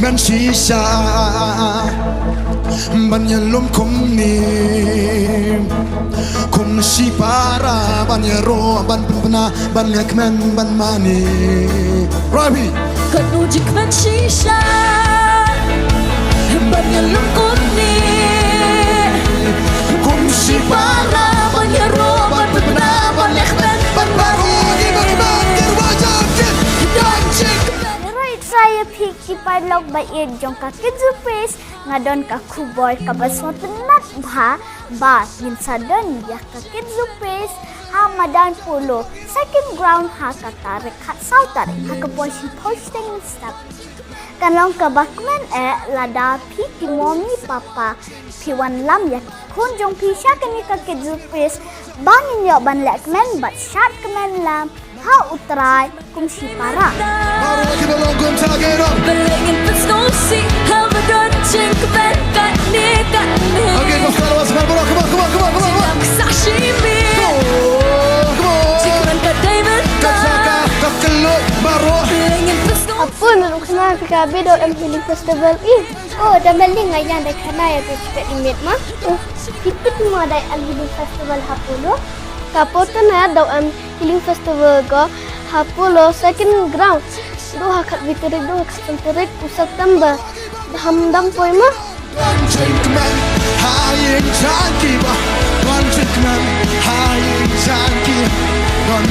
men shisha ban yalum kumni kum shi para ban yaro ban puna ban lekmen ban mani Rabi Kanujik men shisha ban yalum kumni kum shi para ban yaro ban puna ban lekmen ban mani Saya fikir parlok baik jongka keju pes ngadon ka kubol ka basmo tenat ba min sadon ya ka keju pes ha madan polo second ground ha ka tarik ha sautar ha ka posting step kanlong ka bakman lada pi ki momi papa pi wan lam ya kun jong pi sha kani ka keju pes bangin yo ban lekmen bat shat kemen lam ha utrai kum shi para Belengin pesnosi Hava donching kben katne Okay, go start us, come on. Sashimi Come on. Chicken ka David Kakelot baro. Belengin pesnosi Apa nak kenal PKB dalam Healing Festival ini? Oh, dah meling ayah dah kenal ya tu imit mah. Oh, kita cuma ada Healing Festival Hapulo. Kapotan ya dalam Healing Festival go Hapulo second ground. Doha kat biterik doha kesenterik pusat tambah hamdam poi mah. Chinkman, high chunky, Chinkman, high chunky,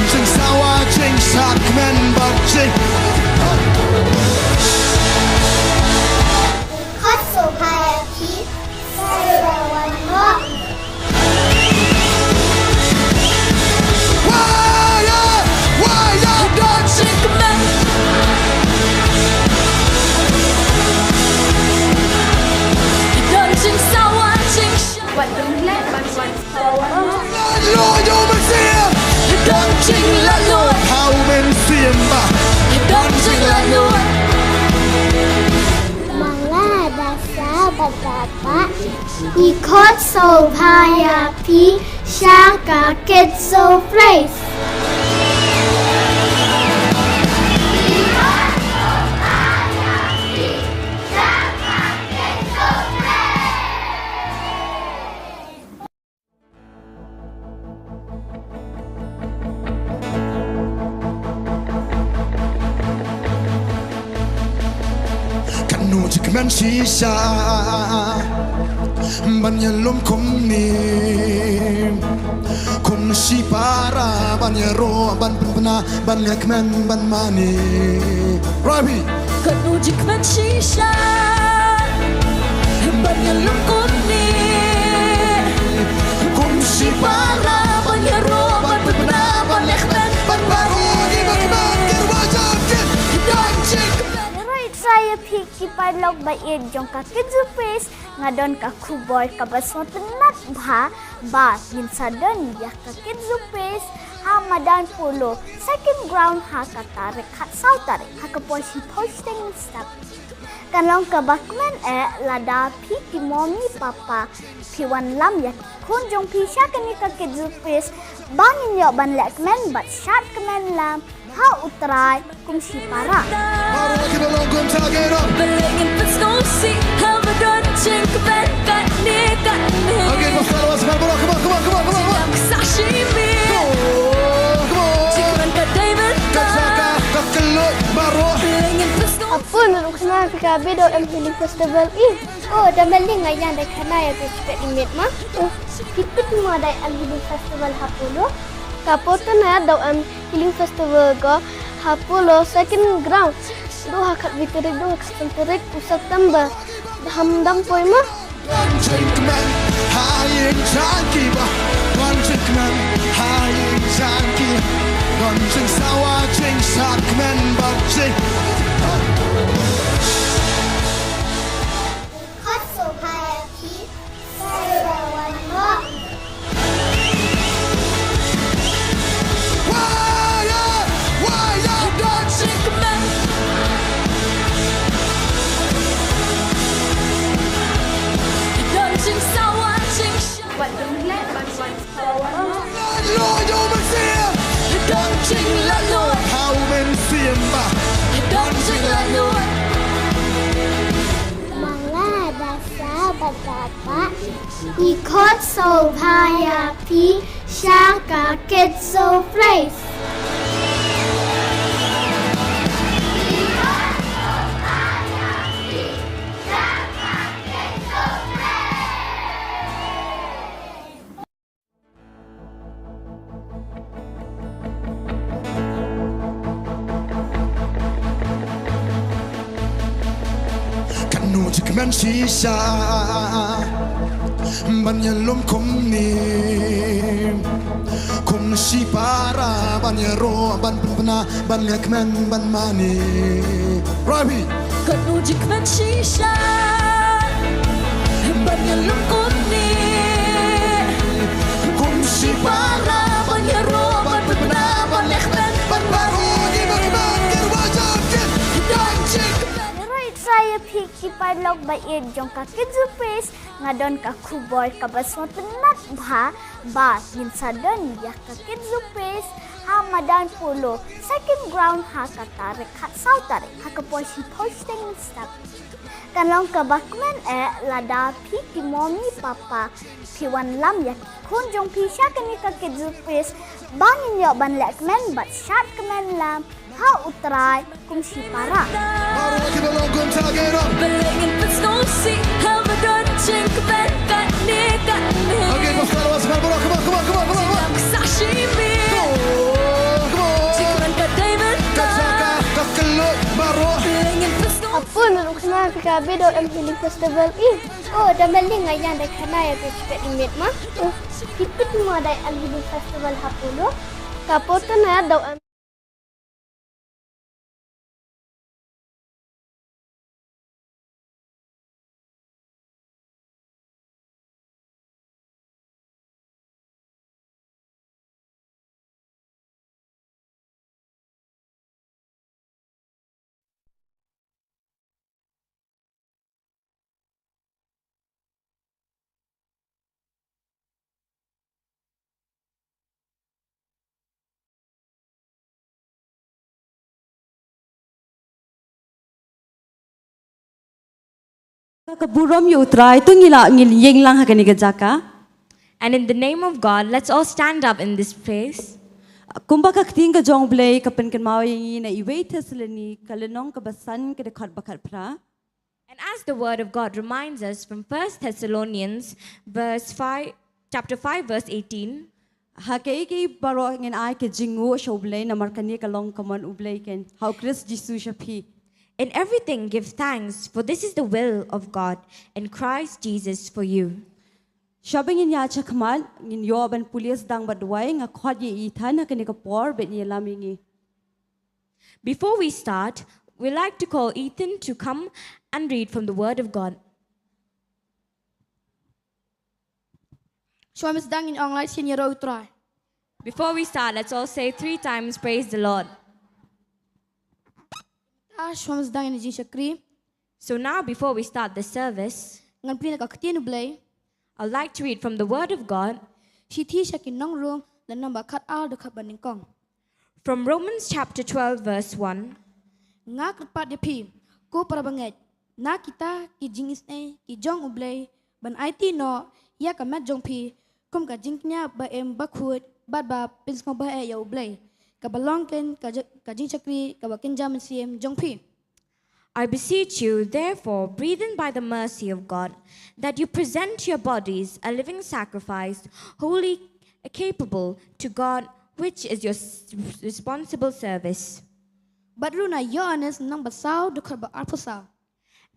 Chink sawa, Chink Sakman, but Chink. Kaso hayati sarawan mo. Why, Don't chicken Donching sawa ching Buat gemlet bantuan sarawan mo. Donching laloi How men see him back. Donching laloi Mga dasa batata ikot so hayapi shaka ketso place. Kanujik men shisha ban yalum kumni kum shi para ban yaro ban puna ban lekmen ban mani Rabi Kanujik men shisha ban yalum kumni kum shi para ban yaro ban puna ban lekmen ban mani Saya fikir parlok baik jongka keju pes ngadon ka kubol ka basmo tenat ba min sadon ya ka keju pes ha madan polo second ground ha ka tarik ha sautar ha ka posting step kanlong ka bakman lada pi ki momi papa pi wan lam ya kun jong pi sha kani ka keju pes bangin yo ban lekmen bat shat kemen lam ha utrai kum shi para Belengin pesnosi Hava donching kben katne Okay, go start us, come on. Sashimi Come on. Chicken ka David Kakelot baro. Belengin pesnosi Apa nak kenal PKB dalam Healing Festival ini? Oh, dah meling ayah dah kenal ya tu imit mah. Oh, kita cuma ada Healing Festival Hapulo. Kapotan ya dalam Healing Festival go Hapulo second ground. Doha kat biterik doha kesenterik pusat tambah hamdam poi mah. Chinkman, high chunky, Chinkman, high chunky, Chink sawa, Chink Sakman, but Chink. Kaso hayati sarawan mo. Why, Don't chicken Donching sawa ching Buat gemlet bantuan sarawan mo. Lord, Donching laloi how men see him back. Donching Ikut Sobhaya Pi Shaka Kitso Place. Kanu jikmen shisha Banyalom kumni Kum si para banyero ban puna ban lekmen ban mani Rabi Kanujik man shisha Banyalong kumni Kum si para Banyaro Ban puna Ban lekmen ban baru di ban kerwajak Don't chick Right saya piki padlok baid jong ka Kidzu Praise ngadon ka kuboy ka basmo tenat ba min sadon ya ka Kidzu Praise Hamadan pulo second ground ha ka tarik ha sau tarik ha ka posi posting step kanlong ka bakmen lada piki mommy papa piwan lam ya kun jong pisha kani ka Kidzu Praise bangin yo ban lekmen bat shat kemen lam ha utrai kum si para Baru lagi belum kum tagero Belengin pesnosi Hamadan chink ben kat ni Okay, pasal was baru come on Sashimi Come on Chikman kat diamond Kacaka kakelo baru Belengin pesnosi Apa nak kena PKB do M Healing Festival ini? Oh, dah meling ngayan dah kena ya PCP imit mah. Oh, kita semua dah M Healing Festival hapulo. Kapoto na do M Kaburom utrai tu ngil yeng lang hakani jaka. And in the name of God, let's all stand up in this place. Kumba ka ting ka jong blay ka pen kan mau yengi na iway teslani kalenong ka basan ka dekat bakat pra. And as the word of God reminds us from 1 Thessalonians chapter 5 verse 18, Hakai kay baro ngin ay ka jingu show blay na markani ka long kaman ublay ken how Chris Jesus shapi. in everything give thanks, for this is the will of God and Christ Jesus for you. Shabing in yacha kamal ngin yoban pulis dang badway nga khwad ye ithan hakani ka por bet ye lamingi. Before we start, we'd like to call Ethan to come and read from the word of God. Suami sedang in online senior utrai. Before we start, let's all say 3 times praise the Lord. Suami sedang in Jin Shakri. So now before we start the service, Ngan pili nak ketien blay. I'd like to read from the word of God Si thi shakin nong room dan namba kat al dekat banding kong. from Romans chapter 12 verse 1. Nga kepat dia pi. Ko para banget. Na kita ki jingis ki jong ublay. Ban IT no ya kamat jong pi. Kum ka jingnya ba em bakhut bad ba pins ko ba ya ublay. Ka balongken ka jing Shakri ka bakin jam siem jong pi. I beseech you, therefore, breathed by the mercy of God, that you present your bodies a living sacrifice, holy, capable to God, which is your responsible service. Badru na Yohanes nang basaw dekat ba arpusaw.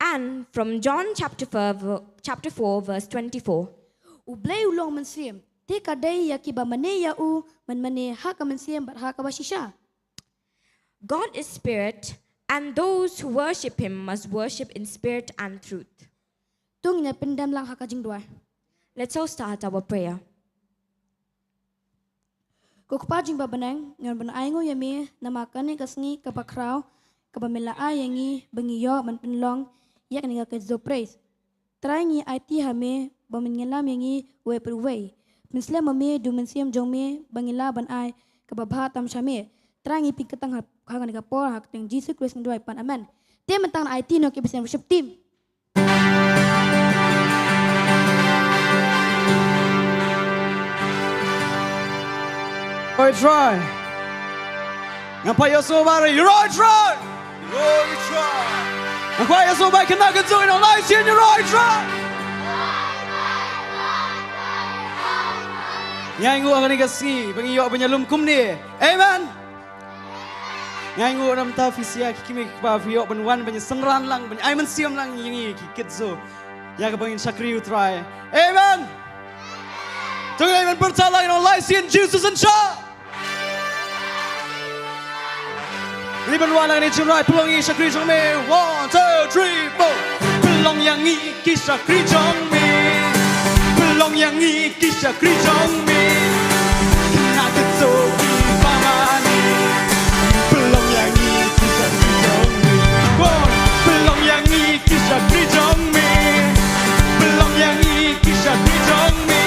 And from John chapter 4 verse 24. Ublay ulong man siem. Te kadai ya ki ba mane ya u man mane ha ka man siem bat ha ka ba shisha. God is spirit, and those who worship him must worship in spirit and truth. Tung ina pendam lang ha ka jing dua. Let's all start our prayer. Ko pa jing ba banang ngan ban ai ngo yami nama kani kasngi ka bakraw ka ba mela ayangi bangi yo man penlong yak ni ka zo praise. Try ngi IT ha me ba min ngelam yangi we per we. Min slam me du min siem jong me bangila ban ai ka ba bha tam shame. Try ngi pikatang ha ni ka por ha teng Jesus Christ ngi doi pan amen. Te mentang IT no ke bisen worship team. Roy try. Ngapai yo so bare Roy try. Roy try. Ngapai yo so bare kena ke join on live scene Roy try. Ngai ngu ang kasi pengiyo penyalum kum ni. Amen. Ngai ngu nam ta fisia kikimi ba fiyo benwan penyesengran lang peny ai mensiam lang yingi kikit so. Ya ke pengin sakri try. Amen. Tunggu amen percaya on live scene Jesus and Shaw. Ini benwan lang ni cimrai pelong yi sakri jong me. 1, 2, 3, 4. Pelong yang yi ki sakri jong me. Pelong yang yi ki sakri jong me. Kena kecoki pamani. Pelong yang yi ki sakri jong me. Pelong yang yi ki sakri jong me. Pelong yang yi ki sakri jong me.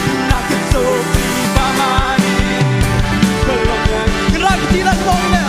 Kena kecoki pamani. Pelong yang gerak tidak boleh.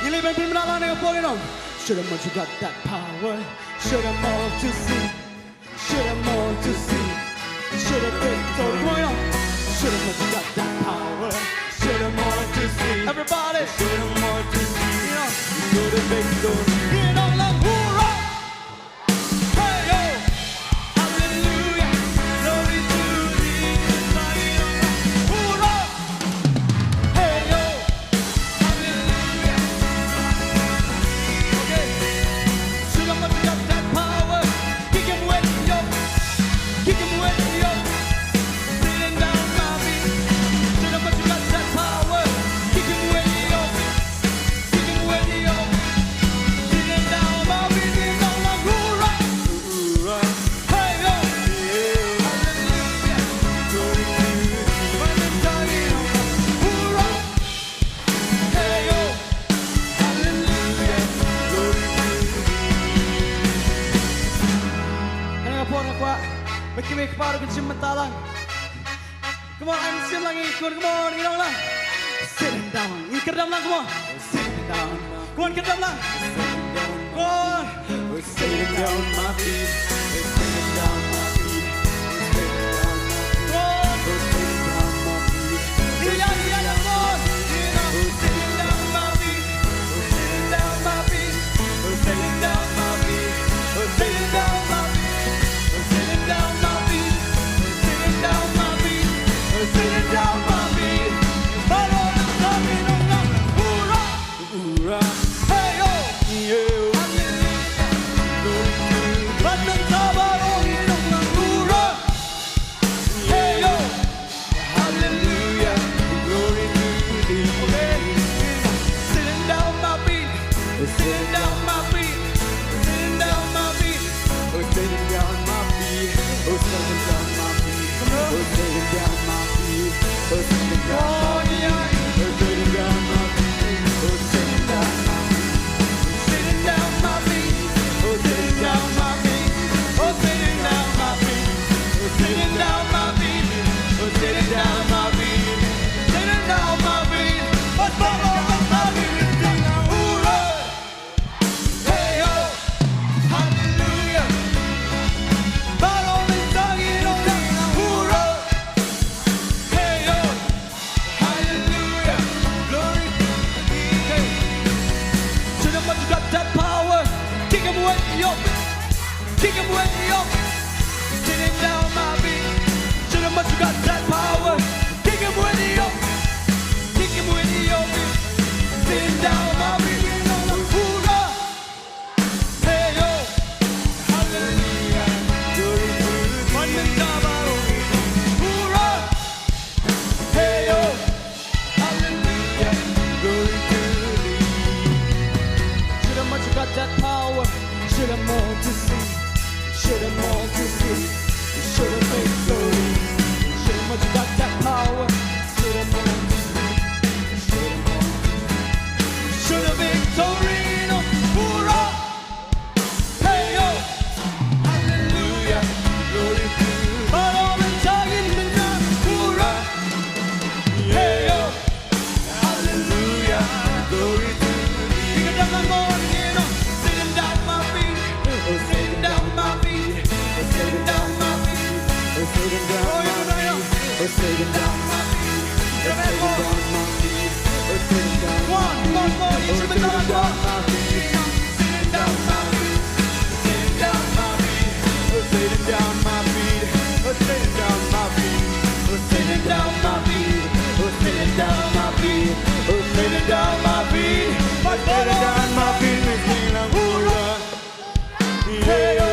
Ini ben pemenang dengan poin dong. Should have more you got that power. Should have more to see. Should have more to see. Should have victory. Come on. Should have more you got that power. Should have more to see. Everybody. Should have more to see. You know. Should have victory. You know, like hoorah. Hey yo. Hallelujah. Glory to thee. Hoorah. Hey yo. Hallelujah. Okay. Should have more you got that power. Kick him with yo. Kick him with yo. Sitting down my feet. Should have more you got that power. Kick him with yo. Kick him with yo. Sitting down my feet. You know like hoorah. Hey yo. Hallelujah. Glory to thee. Hoorah. Hey yo. Hallelujah. Glory to thee. Ano nga po na kwa? Magkimik paro kan matalang. Come on, I'm still lagi. Come on, you know lang. Sitting down. You kedam lang, come on. Sitting down. Come on, kedam lang. Come on. We're sitting down my feet. We're sitting down my feet. We're sitting down my feet. Come on. We're sitting down my feet. Yeah, come on. You know, we're sitting down my feet. We're sitting down my feet. We're sitting down my feet. We're sitting down my feet. We're sitting down my feet. We're sitting down my feet. We're sitting down my feet. Follow the sun in the night. Hoorah! Hoorah! Hey yo! Yeah! Hallelujah! Glory to thee. Batang tabarong inong ng hoorah! Hey yo! Hallelujah! Glory to thee. Okay? Sitting down my feet. Sitting down my feet. Sitting down my feet. We're sitting down my feet. We're sitting down my feet. We're sitting down my feet. We're sitting down my feet. We're sitting down my feet. We're sitting down my feet. Sitting down my feet. We're sitting down my feet. We're sitting down my feet. We're sitting down my feet. We're sitting down my feet. Sitting down my feet. Let's follow my feet. Hoorah! Hey yo! Hallelujah! Follow me, song it on down. Hoorah! Hey yo! Hallelujah! Glory to thee. Should have much got that power. Kick him with yo. Kick him with yo. Sitting down my feet. Should have much got that power. Kick him with yo. Kick him with yo. Sitting down my feet. Hoorah! Hey yo! Hallelujah! Glory to thee. Batang tabarong inong hoorah! Hey yo! Hallelujah! Glory to thee. Should have much got that power. Should have more to see. Should have more to see. Should have victory. Should have much got that power. Should have more to see. Should have more. Should have victory. No hoorah! Hey yo! Hallelujah! Glory to thee. Follow me, tagging me down. Hoorah! Hey yo! Hallelujah! Glory to thee. You can down my morning, you know. Sitting down my feet. Sitting down my feet. Sitting down my feet. Sitting down my feet. Sitting down my feet. Sitting down my feet. Sitting down my feet. One more. You should be down my feet. Sitting down my feet. Sitting down my feet. Sitting down my feet. Sitting down my feet. Sitting down my feet. Sitting down my feet. Sitting down my feet. Sitting down my feet. Sitting down hoorah. Hey yo.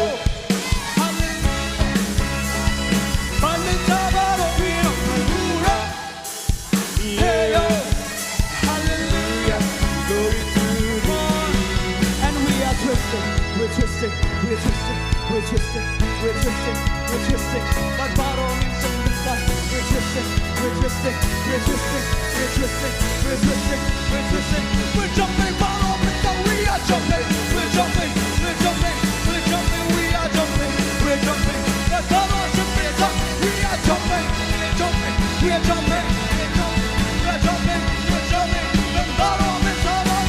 Batang tabarong inong hoorah. Hey yo. Hallelujah. Glory to thee. And we are twisting. We're twisting. We're twisting. We're twisting. We're twisting. We're twisting. But parang isang basta. We're twisting. We're twisting. We're twisting. We're twisting. We're twisting. We're twisting. We're jumping. Parang basta. We are jumping. We're jumping. We're jumping. We're jumping. We are jumping. We're jumping. That's all our jumping. We are jumping. We're jumping. We are jumping. We're jumping. We're jumping. We're jumping. We're jumping.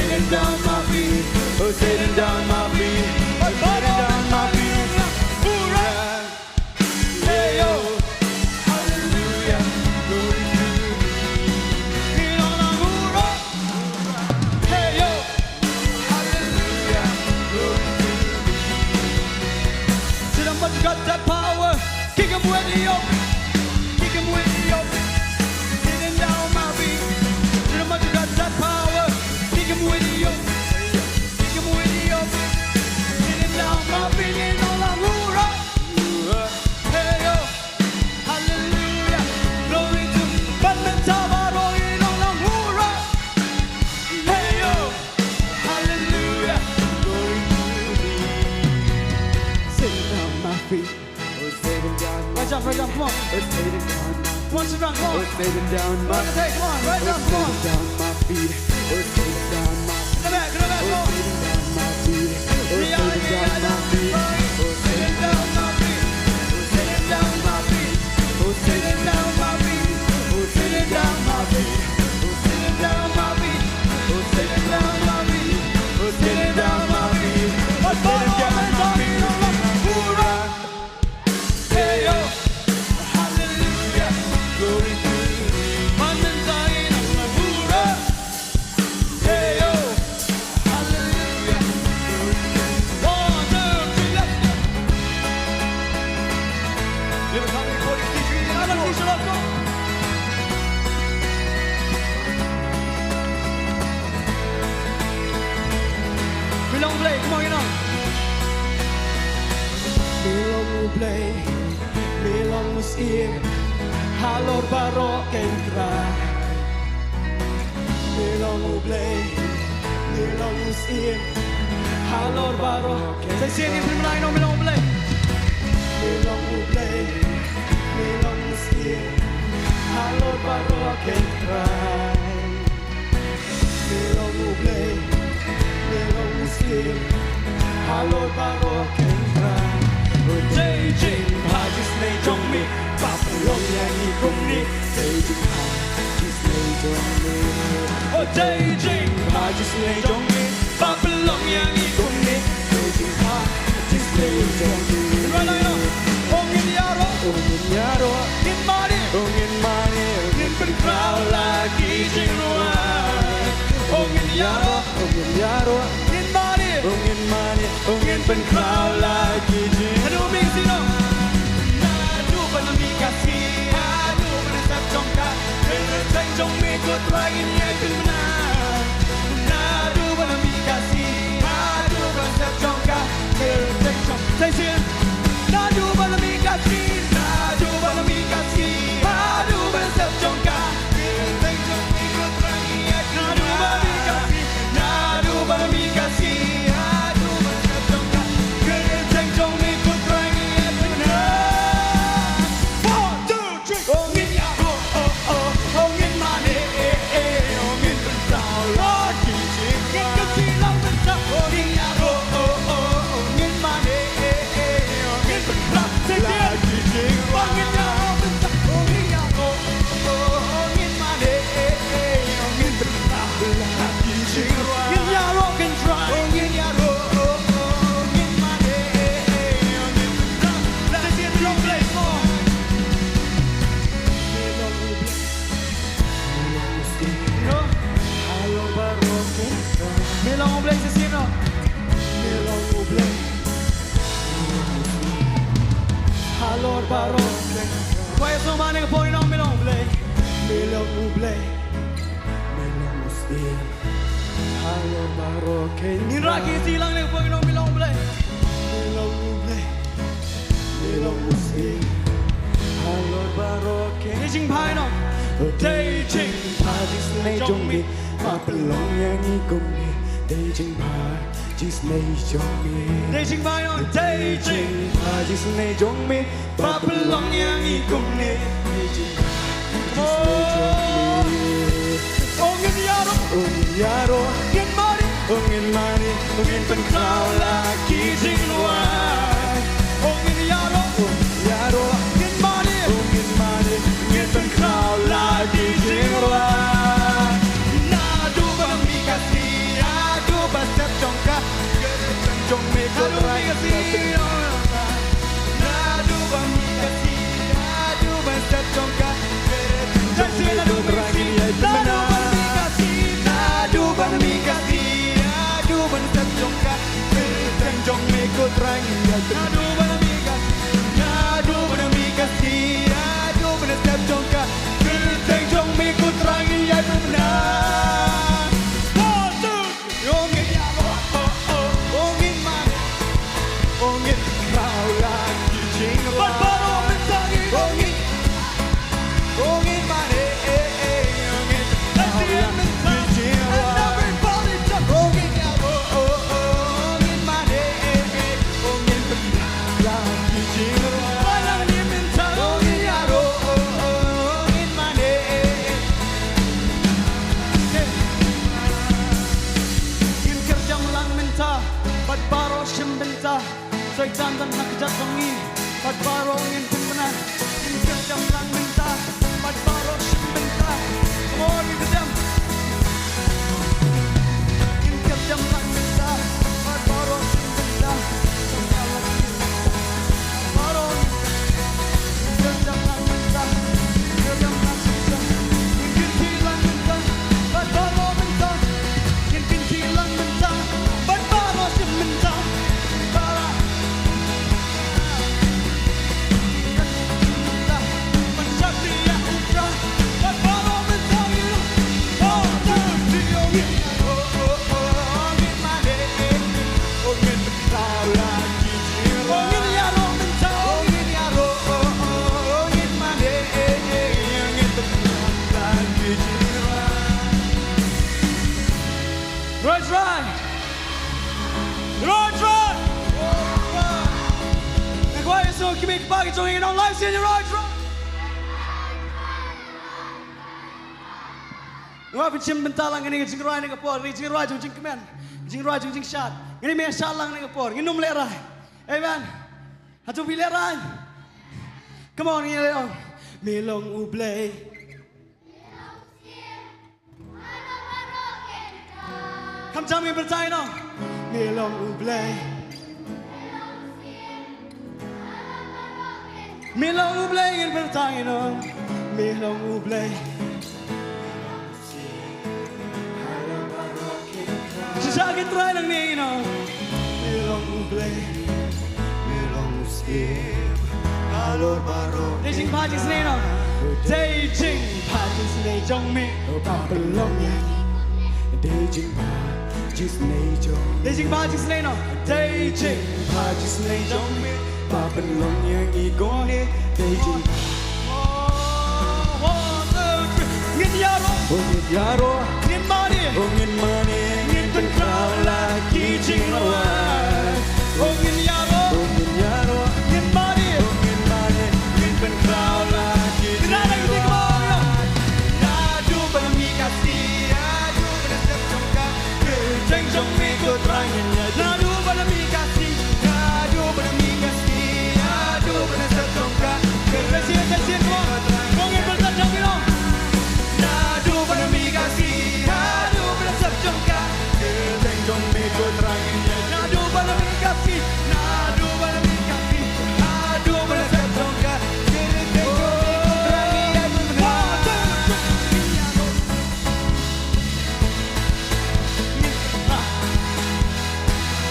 Sitting down my feet, sitting down my feet. Hurrah! Hey yo, hallelujah, glory to me. Hurrah! Hey yo, hallelujah, glory to me. See how much got that power? Kick him with the yoke, kick him with the yoke. Sitting down my feet. See how much got that power? Kick him with the yoke. My feeling all I hey yo, hallelujah, glory to Banmentavaro in all I hey yo, hallelujah, glory to me. Sitting down my feet, sitting down. Right down, come on. Sitting down. Once around, come on. Sitting down my feet, come on, right down, come on. Sitting down my feet, sitting down my feet. Come back, come on. Sitting down my feet, sitting down my feet. Sitting down my feet, sitting down my feet, sitting down my feet, sitting down my feet, sitting down my feet, sitting down my feet, sitting down my feet, hey yo, hallelujah, glory to hey yo, hallelujah, one, two, three, let's go. Liebe Kamera, vor die Tische, die anderen Tische, let's go. Belong play, come on, you know. Belong play, belong musir, halor barok en krai. Belong play, belong musir, halor barok. Saya sini prima lain, belong play. Belong play, belong musir, halor barok en krai. Belong play, belong musir, halor barok en krai. Day jing, hajis nei jong mi, papalong yang ikung ni. Day jing, hajis nei jong mi. Oh day jing, hajis nei jong mi, papalong yang ikung ni. Day jing, hajis nei jong mi. Ongin yaro, ongin mani, ongin berkrau lagi jing ruang. Ongin yaro, ongin mani, ongin berkrau lagi jing. Aduh misi dong. Aduh penami kasih, aduh menesap jongkak, menesap jong mekut lagi nyekun benar. Aduh penami kasih, aduh menesap jongkak, menesap jong. Saya sih. Aduh penami kasih, aduh penami kasih, aduh menesap jongkak, menesap jong mekut lagi nyekun benar. Aduh penami kasih, aduh menesap jongkak, menesap jong mekut lagi nyekun benar. 1, 2, 3, ongin ya, ongin mani, ongin bertau lagi jing kasih lang bertau. Ongin ya, ongin mani, ongin bertau lagi jing. Ongin ya, ongin ya, ongin mani, ongin bertau lagi jing. Ongin ya, ongin try, ongin ya, ongin mani, ongin bertau. Let's see it long play more. Melong oblek sa sino? Melong oblek. Halor barok. Kaya sumani ka po ng melong oblek. Melong oblek. Melong ustin. Halor barok. Ninraki silang na po ng melong oblek. Melong oblek. Melong ustin. Halor barok. Daijing pai no. Daijing pai jis nei jong mi. Papalong yang ikong mi. Daijing pai jis nei jong mi. Daijing pai no. Daijing pai jis nei jong mi. Papalong yang ikong mi. Daijing pai jis nei jong mi. Ongin yaro, ongin mari, ingin mani, ingin pengkau lagi jiruan. Ingin yaro, yaro, ingin mani, ingin pengkau lagi jiruan. Nadu bami kasih, adu basep jongka, jong mekot rai kasih. Nadu bami kasih, adu basep jongka, jong mekot rai kasih. Nadu bami kasih, adu basep jongka, jong mekot rai kasih. Nadu bami kasih, adu bami kasih, adu basep jongka, jong mekot rai kasih. Saya jantan nak kejat wangi, pat baro ingin pembenar. Ingin kerjam lang mentah, pat baro sebentar. Come on, you kejam. Ingin kerjam lang mentah, pat baro sebentar. Baro, kerjam lang mentah, kerjam lang sebentar. Ingin hilang mentah, pat baro mentah. Ingin hilang mentah, pat baro sebentar. Kimik pagi congin on live sini right. Ngapa pencim bentalang ini jing roi ni kapor, ni jing roi jing kemen, jing roi jing shot. Ini me shalang ni kapor, nginum lerai. Amen. Hatu bi lerai. Come on, ni leong. Melong ublay. Come tell me bertai no. Melong ublay. Melong ublay ingin bertanya no, melong ublay. Sesakit try lang ni no, melong ublay, melong uskip, alor baro. Dejing pajis ni no, dejing pajis ni jong me, papelong yang, dejing pajis ni jong. Dejing pajis ni no, dejing pajis ni jong me. Papelong yang igone Beijing. Ngin yaro, ngin yaro, ngin mani, ngin pengkau lagi jinglawan. Ngin yaro, ngin mani, ngin pengkau lagi jinglawan. Nadu bami kasih, adu bersep jongka, jeng jong mekot ranginnya. Nadu bami kasih, adu bami kasih. Kasih semua, mungkin bertajam bilang. Nadu pada mikasi, nadu pada sabjongka, jeng mekot ranginnya. Nadu pada mikasi, nadu pada mikasi, nadu pada sabjongka, jeng mekot ranginnya.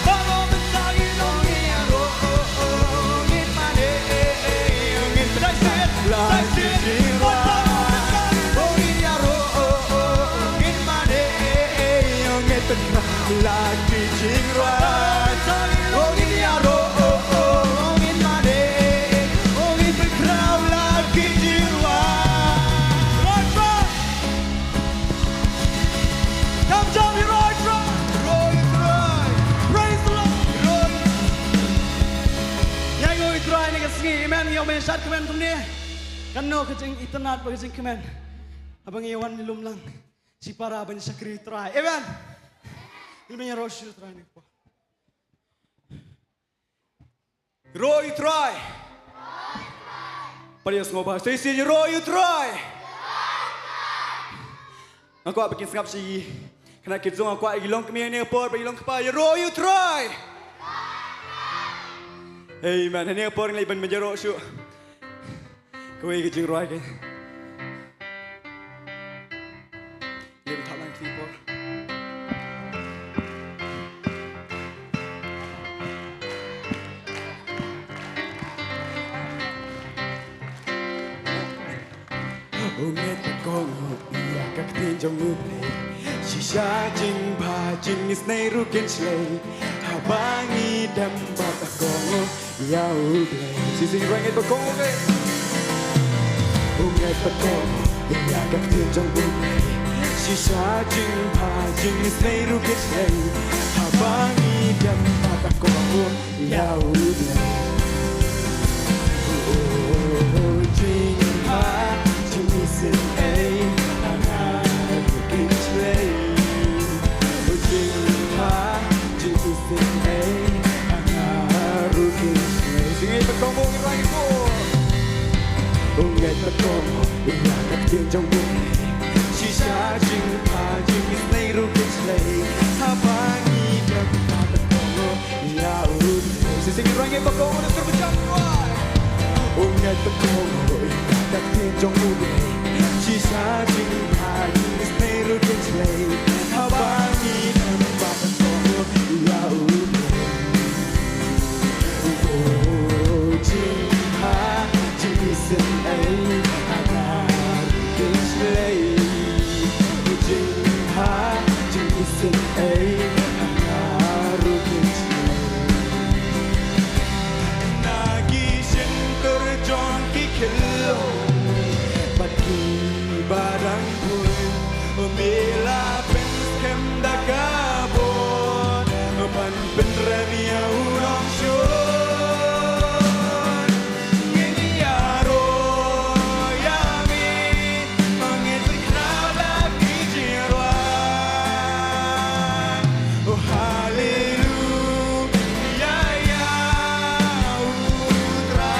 Baru mentari nongi aro, ngin mane, ngin pedai. Lagi jiwa, oh ini aro, ngin mane, ngin tenang. Lagi jiwa, oh ini aro, ngin mane, ngin berkerau. Lagi jiwa, right front, come down here, right front, praise the Lord. Yang gue try ni kesini, man, yang mensyat kemen tu ni. Kano kecing internet bagi kecing kemen. Abang Iwan nilum lang. Si para abang sakri try. Amen. Ini Roshi try ni po. Roy try. Parias mo ba? Stay still, Roy try. Ako bikin sengap si. Kena kizong ako ilong kami ni po, ilong ka pa. Roy try. Hey man, ini apa orang lain menjerok syuk. Kau ingin jeng Roy kan? Dia tak lang tipu. Unget kong iya kak tinjong uplay. Shisha jing ba jing is nay rukin slay. Habangi dan bata kong iya uplay. Sisi rangit ba kong uplay. Unget kong iya kak tinjong uplay. Shisha jing ba jing is nay rukin slay. Habangi dan bata kong iya uplay. Oh jing ba Listen, hey, I'm not looking straight. Oh, listen, hey, I'm not looking straight. Sing it, but come on, like it more. Oh, let the come, it's like a thing, don't move. She's charging, parging, it's not looking straight. How about me, the come, yeah, sing it, right, but come on, let's go, jump, oh, let the come, it's like a thing, don't move. She's charging high, it's made of this way. How about me and Papa Tomo? Oh, Jing Ha, Jason A, I got this way. Jing Ha, Jason A, I got this way. Nagi Shinter John Kikilo. Barang pun Mila penskem dagabon Man penremia urang syur Ngini yaro yami Mengitri lagi jirwan Oh haleluya ya utra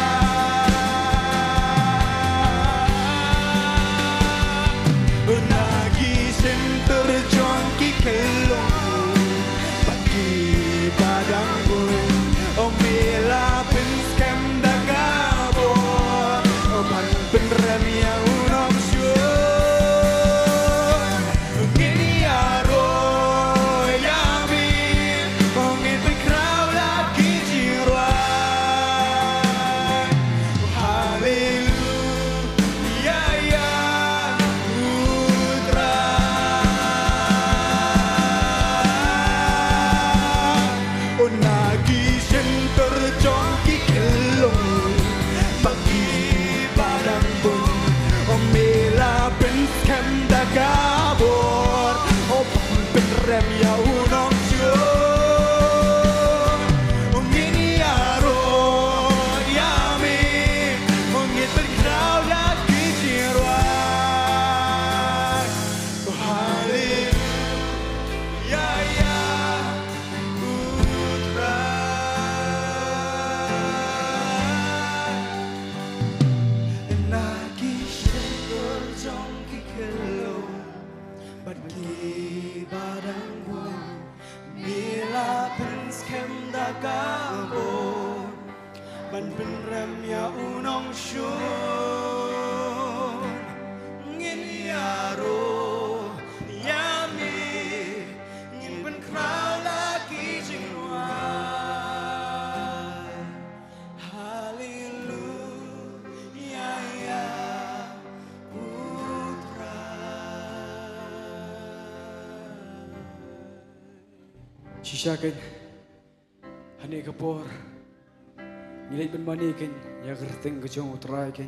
Nagi center jongki kelong Pagi padang pun Omela penskem dagabon Oman penrem ya unom syur Ngini aro yami Mongit berkrau lagi jirwan Haleluya ya Nagi center jongki kelong Pagi padang pun Omela penskem dagabor Opang penrem ya unong syur Ngini aro yami Mongit berkrau lagi jirwan Haleluya ya Nagi syukur jongki kelong Bagi barang pun Mila penskem dagabon Ban penrem ya unong syur Ngin yaro yami Ngin penkrau lagi jingwan Haleluya ya putra Shishakan Hani kapor Nilai benmanikan Ya gerteng kejong utraikan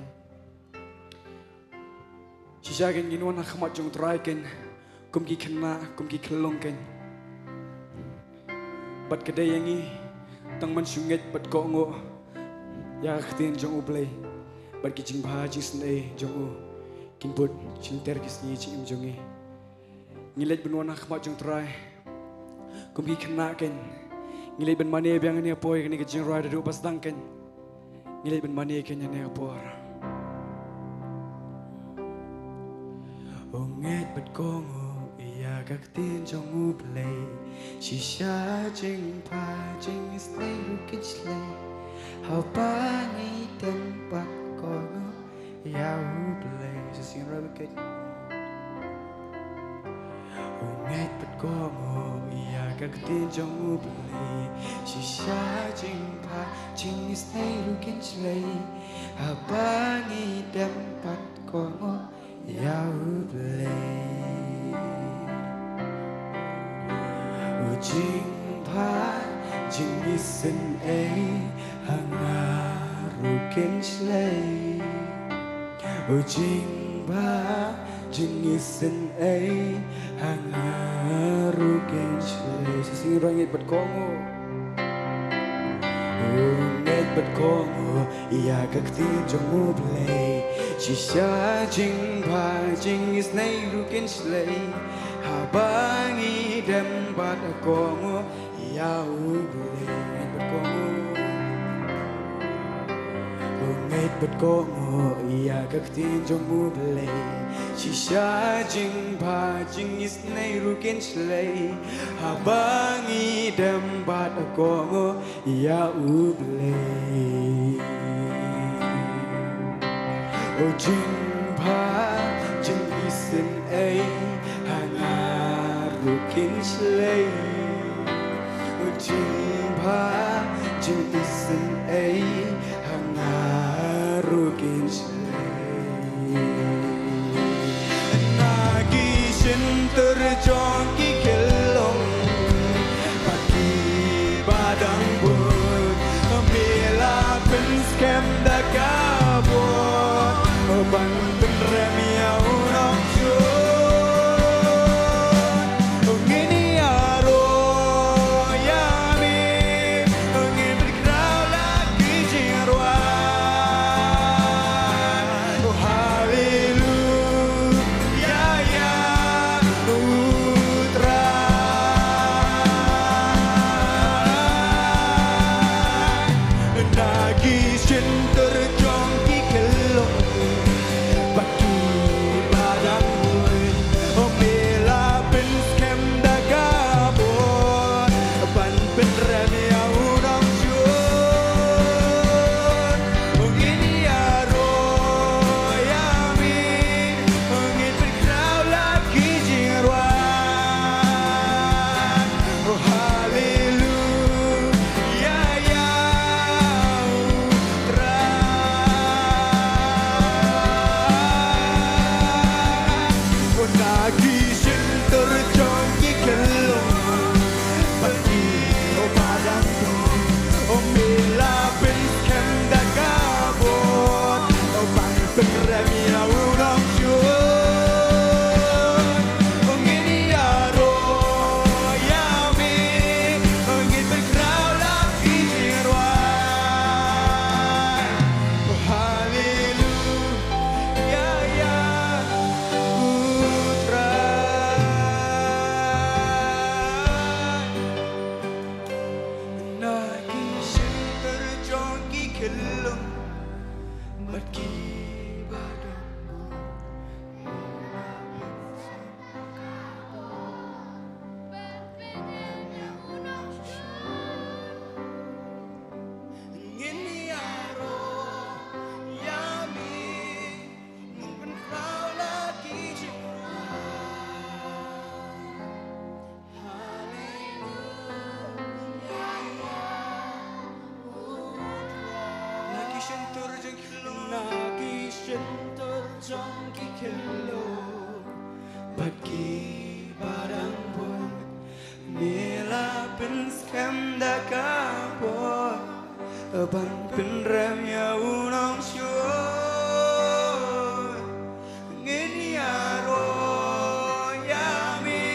Shishakan ginuan hakmat jong utraikan Kumki kena, kumki kelongkan Bat kedai yangi Tang man sunget bat kongo Ya gerteng jong ublay Bat kijing bahaji senai jong u Kinput cinter kisni cing jongi Nilai benwan hakmat jong utrai Kumgi kenakan Ngilay ban mani biang ni apoy kani ka jing ride pas dangkan Ngilay ban mani kanya ni apor Onget bat kongo iya kak tin trong u play Shisha jing pa jing stay rukin slay How bani tempat kongo iya u play Sasing rabikat Onget bat kongo iya kak tin trong u play Shisha jing pa jing stay rukin slay How bani tempat kongo iya u play Jing pa jing isen hangarukin slay Jing pa jing isen hangarukin slay Sasing rangit bat kongo Ngit bat kongo iya kaktin jong ublay Shisha jing pa jing isnay rukin slay Habang idem bat kongo iya ublay Ngit bat kongo Ngit bat kongo iya kaktin jong ublay Shisha jing pa jing isnay rukin slay Habang idem bat kongo iya ublay Jing pa jing isen hangarukin slay Jing pa jing isen hangarukin slay Nagishin terjong kikelong Pagi badang bun Mila penskem da kabut Ban penrem ya unang syur Ngini aro yami Ngin berkerau lagi jirwan Haleluya ya putra Nagishin terjong kikelong Bagi badang bun Mila penskem da gabon Ban penrem ya unang syur Ngini aro yami Ngin berkerau lagi jirwan Haleluya ya putra Nagishin terjong kikelong Bagi badang bun Mila penskem da gabon Ban penrem ya unang syur Ngini aro yami Ngin berkerau lagi jirwan Haleluya ya putra Nagishin terjong kikelong Bagi badang Ngini aro yami Ngin berkerau lagi jirwan Haleluya ya Nagishin terjong kikelong Bagi badang bun Mila penskem da kapot Ban penrem ya unang syur Ngini aro yami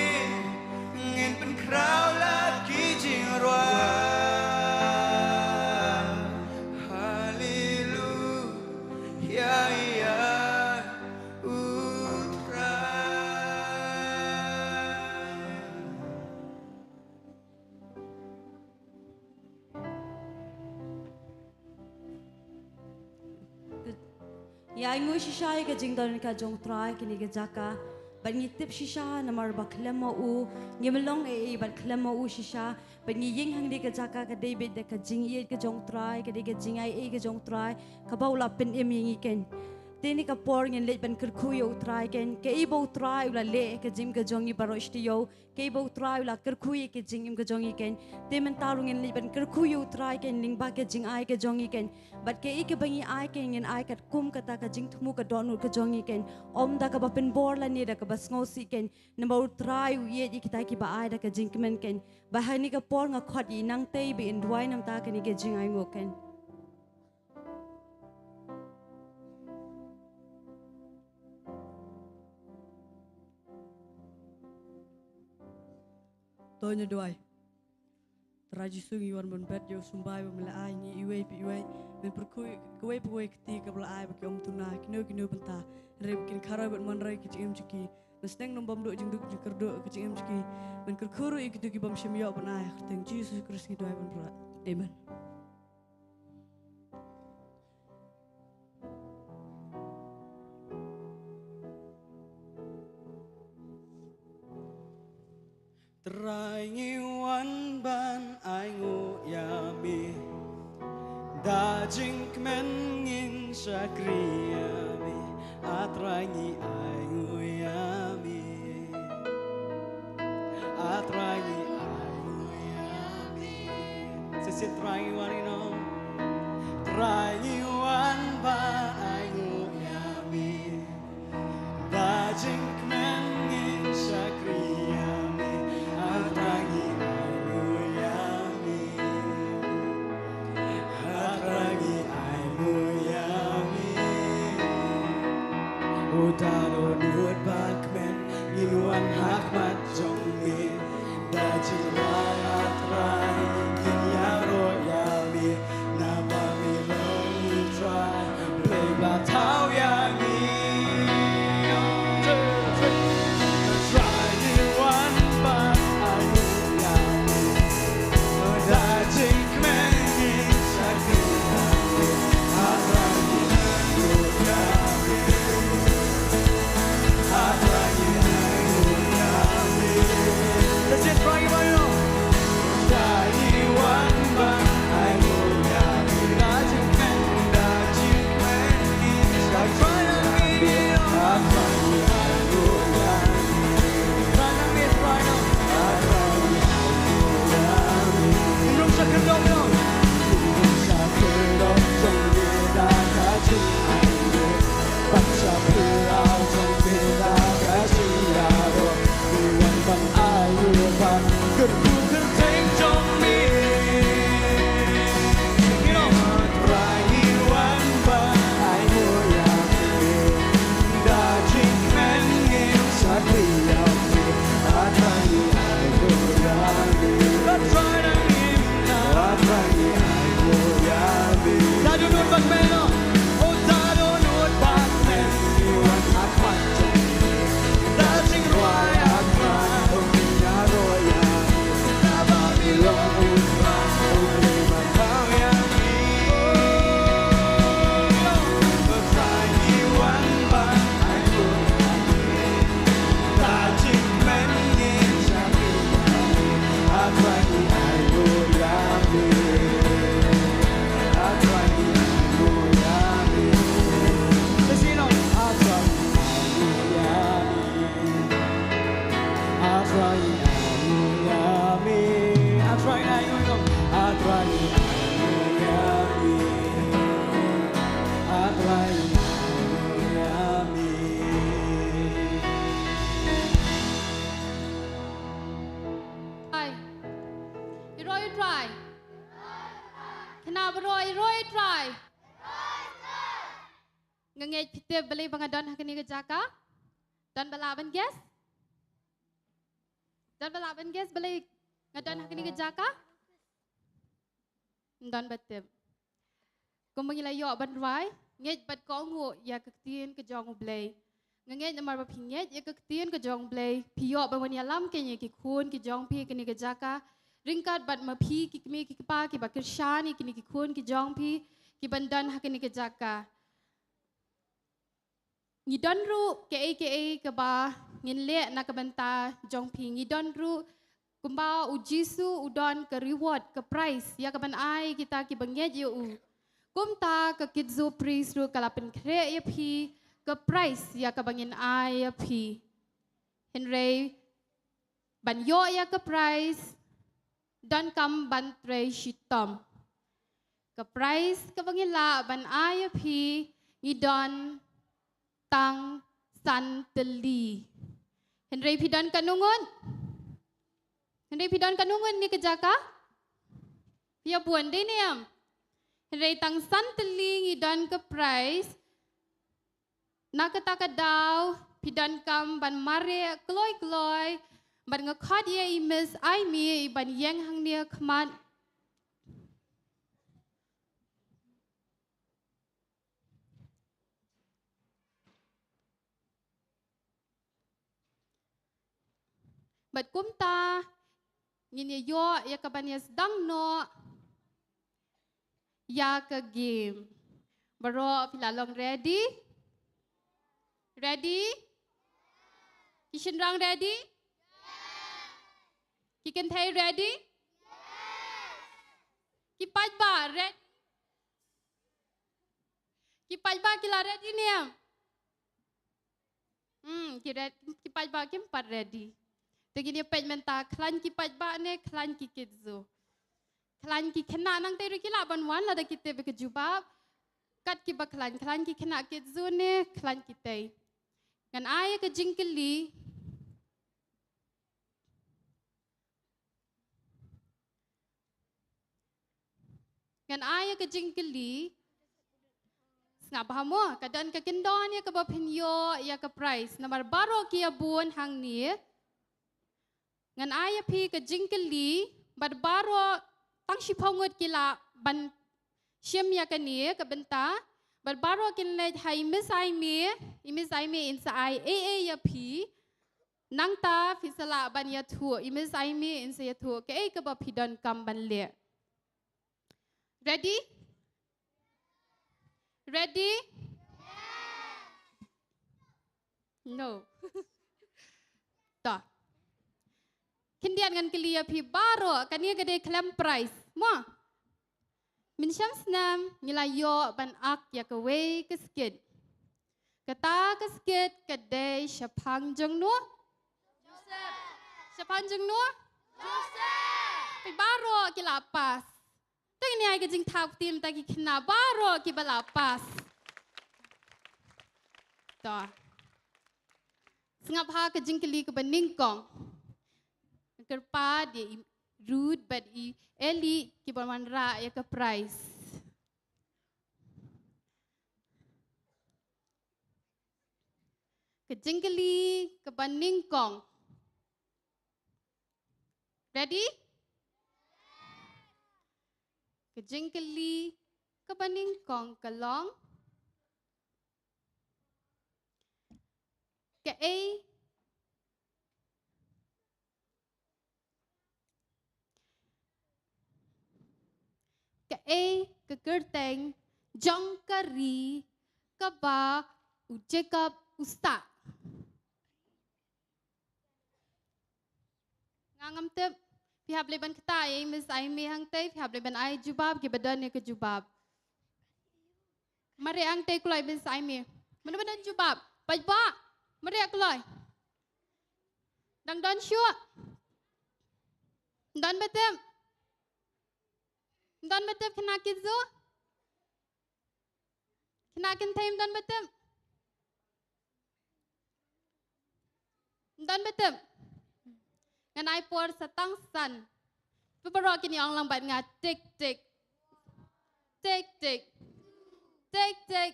Ngin penkerau lagi jirwan Haleluya ya putra Ya ingu shisha ke jing don ka jong try kini ke jaka. Ban ngitip shisha namar baklemo u ngimelong ban klemo u shisha ban ngiying hang di ke jaka ke David de ka jing ye ke jong try ke de ke jing ai ke jong try ka baula pen em yingi ken. Tini ka por ngin let ban kerkuyo try ken ke ibo try ula le ke jim ke jongi baroshti yo ke ibo try ula kerkuyi ke jing im ke jongi ken temen tarung ngin let ban kerkuyo try ken ling ba ke jing ai ke jongi ken bat ke ike bangi ai ke ngin ai kat kum kata ka jing thumu ka donu ke jongi ken om da ka ba pen bor la ni da ka bas ngosi ken nambau try u ye ikita ki ba ai da ka jing kemen ken ba hani ka por nga khot yi nang tei bi in dwai nam ta ke ni ke jing ai ngo ken Tonya doai. Teraji sungi wan bon bet yo sumbai ba mala ai ni iwe pi iwe men perkui kowe keti ka bala ai ba om tuna kino benta reb kin khara bat man rai ki em chiki nasteng nom bam do jing duk jikar do ki em chiki men kerkuru ik ki bam shim yo ban ai thank Jesus Christ ki doai ban bra amen. Trai wan ban ai ngu yami da jing men ngin shakriyami atrai ai ngu yami atrai ai ngu yami sisi trai wan ino trai wan ban ai ngu yami da jing men ngin shakriyami atrangi aimu yami atrangi aimu yami utaro nuot bakmen ginuan hakmat jongmi dajing wai atrangi yaro yami nabami long try play batau yami Ngengej pite beli bangadon hakini ke jaka dan balaban guys beli ngadon hakini ke jaka dan batib kumbang yo ban rai ngej bat kongu ya kektien ke jong blay ngej namar bapingej ya kektien ke jong blay piyo ban wan yalam ke nye ki khun ki jong pi kini ke jaka ringkat bat ma pi ki kmi ki pa ki bakir shani kini ki khun ki jong pi ki bandan hakini ke jaka ngidon ru ke ba ngin le na ka banta jong pi ngidon ru kumba u jisu udon ke reward ke prize ya ka ban ai kita ki banget yo u kumta ke kidzu prize ru kalapin kre ya pi ke prize ya ka bangin ai ya pi henry ban yo ya ke prize dan kam ban tre shitom ke prize ke bangin la ban ai ya pi ngidon tang san teli henry pidan kanungun Henry pidon kanungan ni kejaka? Pia buan din niam. Henry tang san teling idon ke price. Nakataka daw pidon kam ban mare kloy ban ngakhat ye imis ai mi ban yang hang nia kmat. Bat kumta ngin yo ya ka banyas dang no ya ka game baro pilalong ready kishin rang ready kiken thai ready ki paj ba ready ki paj ba kila ready niam ki paj ba kim pat ready Tegini pej menta klan ki paj ba ne klan ki kidzu. Klan ki kena nang teru ki laban wan la da kita be kejubab. Kat ki ba klan ki kena kidzu ne klan ki tei. Ngan aya ke jingkeli. Ngan aya ke jingkeli. Nga bahamo kadan ke kendon ya ke bapinyo ya ke price. Namar baro ki abun hang ni. Ngan aya pi ke jingkeli bad baro tang shipongot kila ban shem ya kani ke benta bad baro kin le hai imis ai mi insa ai ya pi nang ta fisala ban ya thu imis ai mi insa ya thu ke ke ba pidon kam ban le ready no ta Kindian ngan kelia pi baro kania gede klem price mo min syams nam ngilayo ban ak ya ke we ke skit kata ke skit kede syapang jeng no Joseph syapang jeng no Joseph pi baro ki lapas tu ini ai ke jing thak tim ta ki kena baro ki balapas to sengap ha ke jing keli ke beningkong kerpa dia rude but eli kibaman ra ya ke price ke jingkeli ke baningkong ready ke jingkeli ke baningkong kelong ke ke kerteng jong kari ke ba ujekap usta ngangam tep pihak leban kita mis ai mi hang te pihak leban ai jubab ke badan ke jubab mari ang te kulai mis ai mi mana badan jubab pajba mari kulai dang don syua dan betem dan betem kena kizu kena kin time dan betem dan betem ngan ai por satang san pepero kini ang lambat nga tik tik tik tik tik tik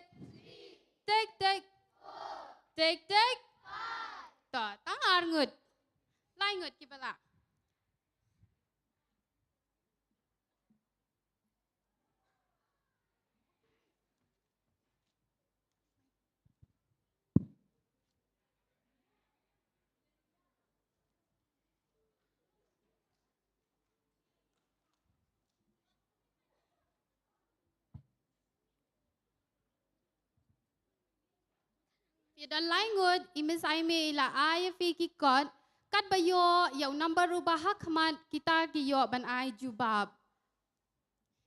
tik tik tik tik ta tang ar ngut lai ngut ki bala Pi dan lain ngod imis aime ila ai fi ki kot kat bayo yau number rubah khmat kita ki yo ban ai jubab.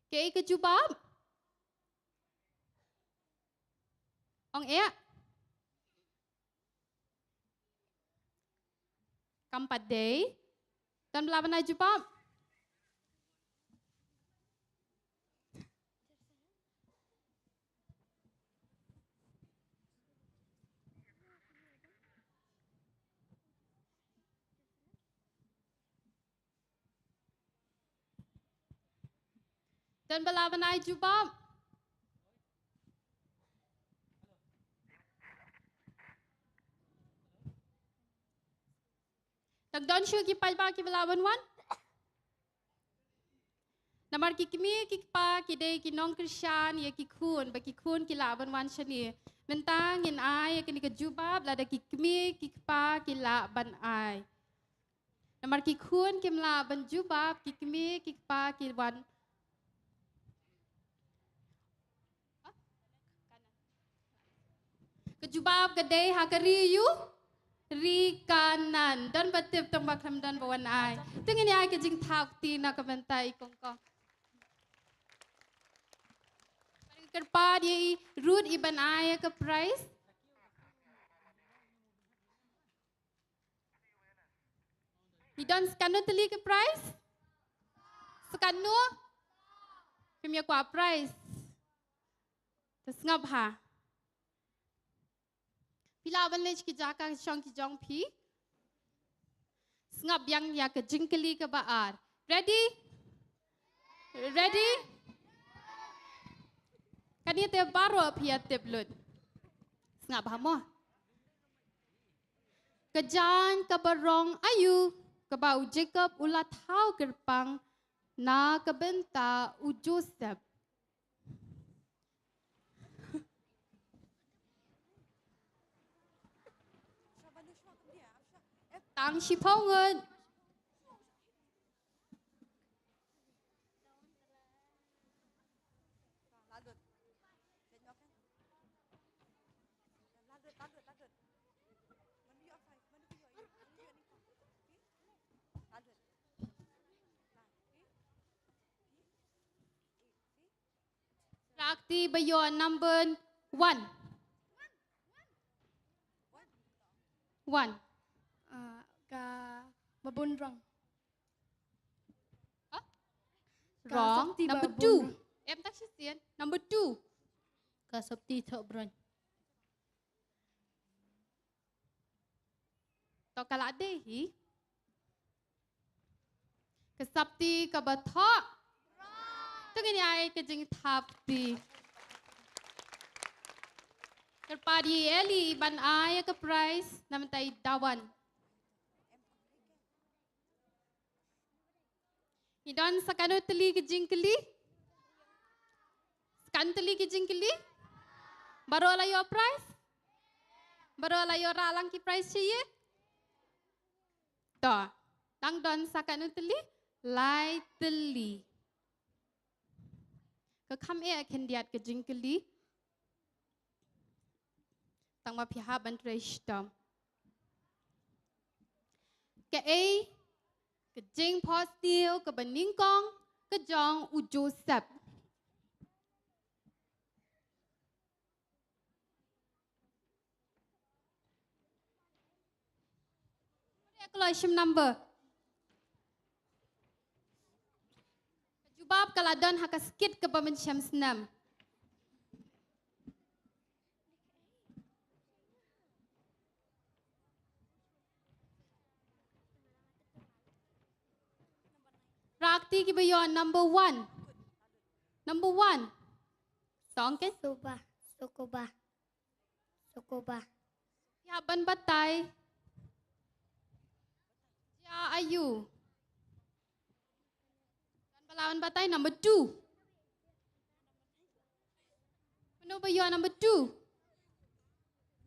Ke ke jubab? Ong Kampat day dan belaban ai jubab. Dan belaban ai jubab. Tagdon syu ki palba ki belaban wan. Namar ki kimi ki pa ki day ki nong Krisyan ya ki kun ba ki kun ki laban wan shani. Mentang in ai ki ni ka jubab lada ki kimi ki pa ki laban ai. Namar ki kun ki mlaban jubab ki kimi ki pa ki wan. Kejubab kedai hakari you ri kanan dan batip tambak dan bawan ai. Tengin ai kejing thak ti na kabentai kongkong. Kerpa dia root iban ai ke price. Idan skanu teli ke price. Skanu kemia kwa price. Terus ngap ha. Pila banlej ki jaka shong ki jong pi. Ngap yang ya ke jingkeli ke baar. Ready? Ready? Kani te baru pia teblut. Ngap ha mo. Kejan ke barong ayu ke bau Jacob ulat hau gerpang na kebenta u Joseph. Tang sipongan. Rakti bayo number 1. 1. Ka mabundrang. Wrong. Kasabti Number babun. 2. Em tak sisian. Number 2. Kasabti tak beran. Tok kala dehi. Kasabti kabathok. Tungin ay kajing tapti. Terpadi eli ban ay ke price namatay dawan. Idan sakano teli ke jingkeli. Sekan teli ke jingkeli. Baru ala yo price. Baru ala yo ralang ki price ciye. To. Tang don sakano teli. Lai teli. Ke kam akan diat ke jingkeli. Tang ma pihak ban treshtam. Ke ke jing postil ke beningkong ke jong u Joseph. Calculation number. Jubab kaladon haka skit ke pemencam senam. Rakti ki bayon number 1. Number 1. Song ke? Soba. Sokoba. Sokoba. Ya ban batai. Ya ayu. Dan balawan batai number 2. Mano bayon number 2.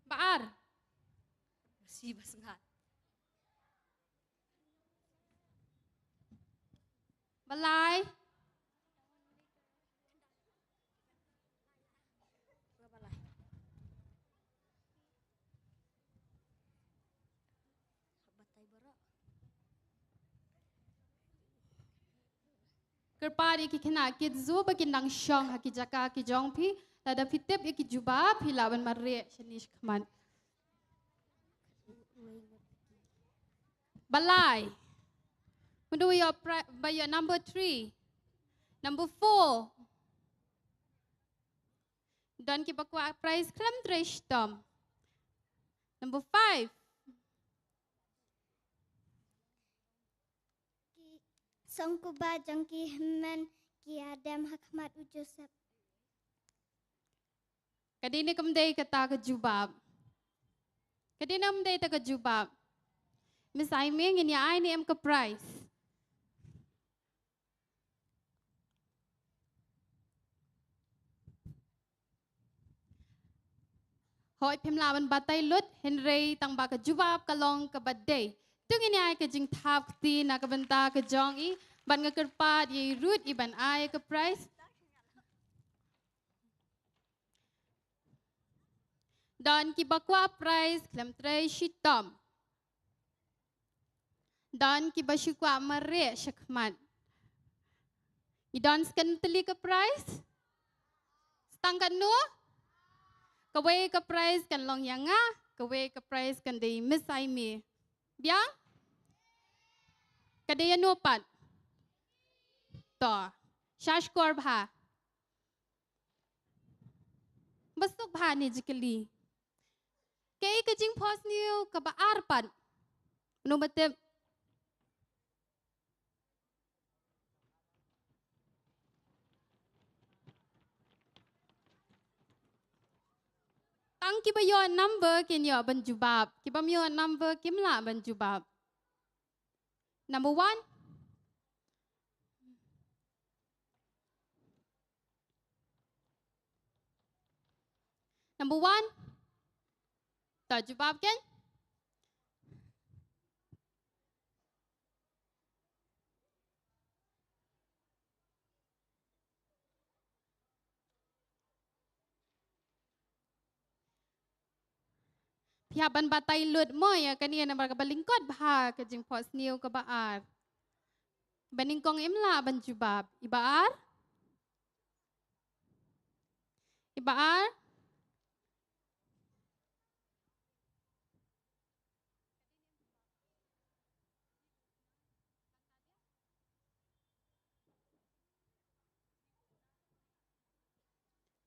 Baar. Bersih basengat. Balai. Kerpa di kena kit zo bagi nang syong haki jaka ki jong pi lada pitep ki jubab pi laban marre shanish kman. Balai. Mendu by your number 3. Number 4. Dan ki bakwa price klam treshtom. Number 5. Songkuba jangki hemen ki Adam Hakmat u Joseph. Kadini kamday kata ka jubab. Kadini kamday ta ka jubab. Miss Aimee ngini ay ni em ka price. Hoy pimlaban batay lut Henry tang baka jubab kalong ka badday. Tu ngini ay ka jing tap ti na kabanta ka jong i ban nga kerpat ye root iban ay ka price. Dan ki bakwa price klam tray shitom. Dan ki basyukwa mare syakmat. Idan skan teli ka price. Stangkan no. Kawai ka price kan long yanga. Kawai ka price kan day Miss Aimee. Biang? Kadaya no pat. To. Shashkor bha. Basuk bha ni jikali. Kay kajing pos niyo kaba arpan. No batep. Tang kiba yo number kin yo ban jubab. Kiba yo number kimla ban jubab. Number 1. Number 1. Ta jubab kan? Pihaban batay lut mo ya kaniya na marga balingkod bah ka jing pos niyo ka baar. Baningkong imla ban jubab. Ibaar? Ibaar?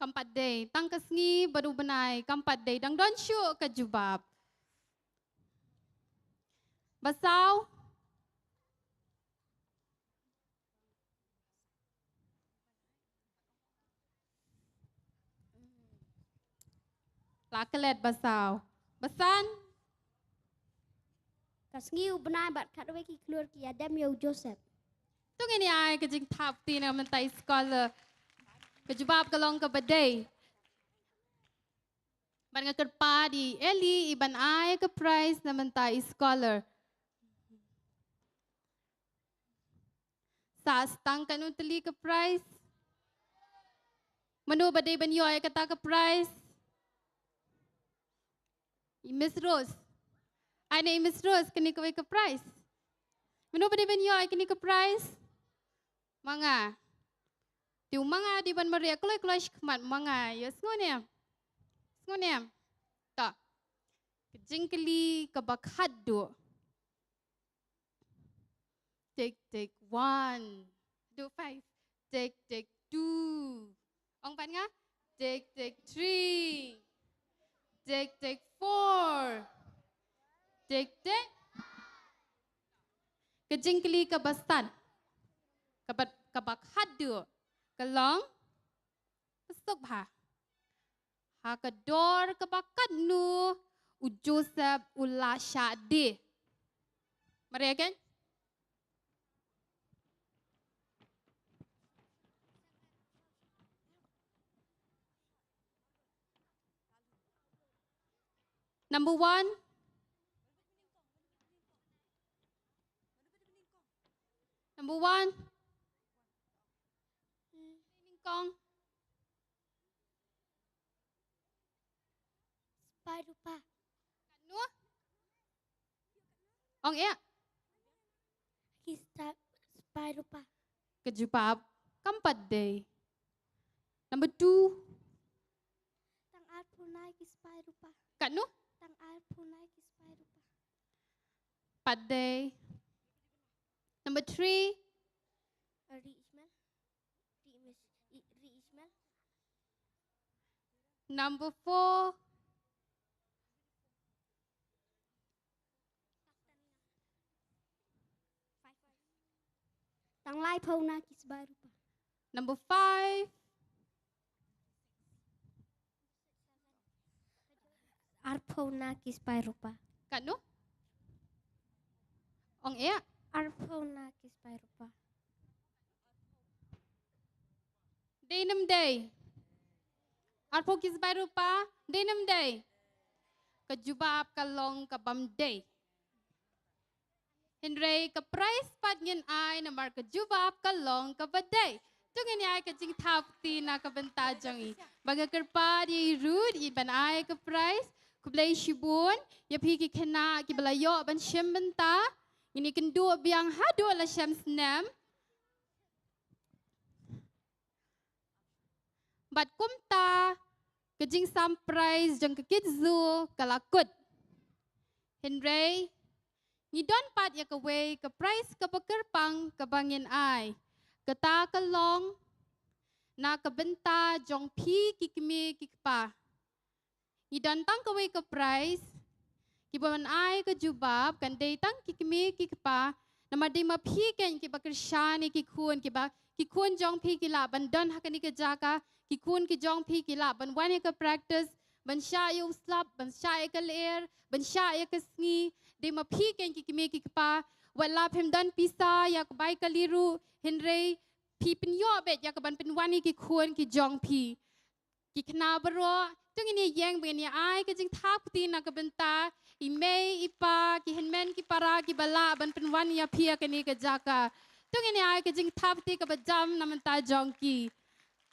Kampat day. Tangkas ngi baru benay. Kampat day. Dang don syuk ka jubab. Basaw. Lakelet basaw. Basan. Kasngi u benai bat kadwe ki keluar ki Adam yo Joseph. Tu ngini ay ka jing tap ti na mentay scholar. Kejubab kalong ka baday. Ban nga kerpa di Eli iban ay ka prize na mentay scholar. Sa stang kanun tali ka prize. Manu baday ban yo ay kata ka prize. Miss Rose. Ay na Miss Rose kani ka ka prize. Manu baday ban yo ay kani ka prize. Mga Tiu mga di ban Maria kloy shkmat mga yes ngonem. Ngonem. Ta. Kejingkeli kabakhaddo. Take 1. Do 5. Take 2. Ong pan nga? Take 3. Take 4. Take. Kejingkeli kabastan. Kabakhaddo. Kalong, pasok ba? Hakador kabakat nu, u Joseph ula syade. Mari kan? Number 1. Number 1. Kong. Spy rupa. Kanu? Ong iya. Ki spy rupa. kejubab kampat day. Number 2, Tang alpunai kispai rupa. kanu Tang alpunai kispai rupa. 4 day. Number 3, Ri Ismail. Ri Ismail. number 4, Tang lai pauna kispai rupa. number 5, Arpauna kispai rupa. kanu ong ea. Arpauna kispai rupa. Day nam day. Arpo kisbai rupa. Day nam day. Kejubab kalong kabam day. Henry ka price pat ngin ay na mar kejubab kalong kabaday. Tungin ay ka jing tapti na kabenta jangi. Baga kerpa di root i ban ay ka price. Kublay shibun. Ya piki kena ki balayo ban shem benta. Ini kendua biang hadu ala shem snam. Bat kumta kejing surprise jang kekidzu kalakut. Henry ni don pat ya kawe ka price ka pakerpang kabangin ay. Kata kalong na kabenta jong pi kikimi kikpa. Ni don tang kawe ka price kibaman ay ka jubab kan day tang kikimi kikpa na madi mapi ken ki bakershani kikun kikun jong pi kila ban don hakani ka jaka kikun ki jong pi kila ban wani ka practice ban sha yung slap ban sha ka leer ban sha ka sngi de mapi ken kikimi kikpa wala phem don pisa ya ka bai ka liru henry pi pin yo bet ya ka ban pin wani kikun ki jong pi kikna baro tung ini yang begini ai ke jing thap ti na ka benta I mei ipa ki henmen ki para ki bala ban penwan ya pia ke ni ke jaka tung ini ai ke jing thap ti ka bajam na menta jongki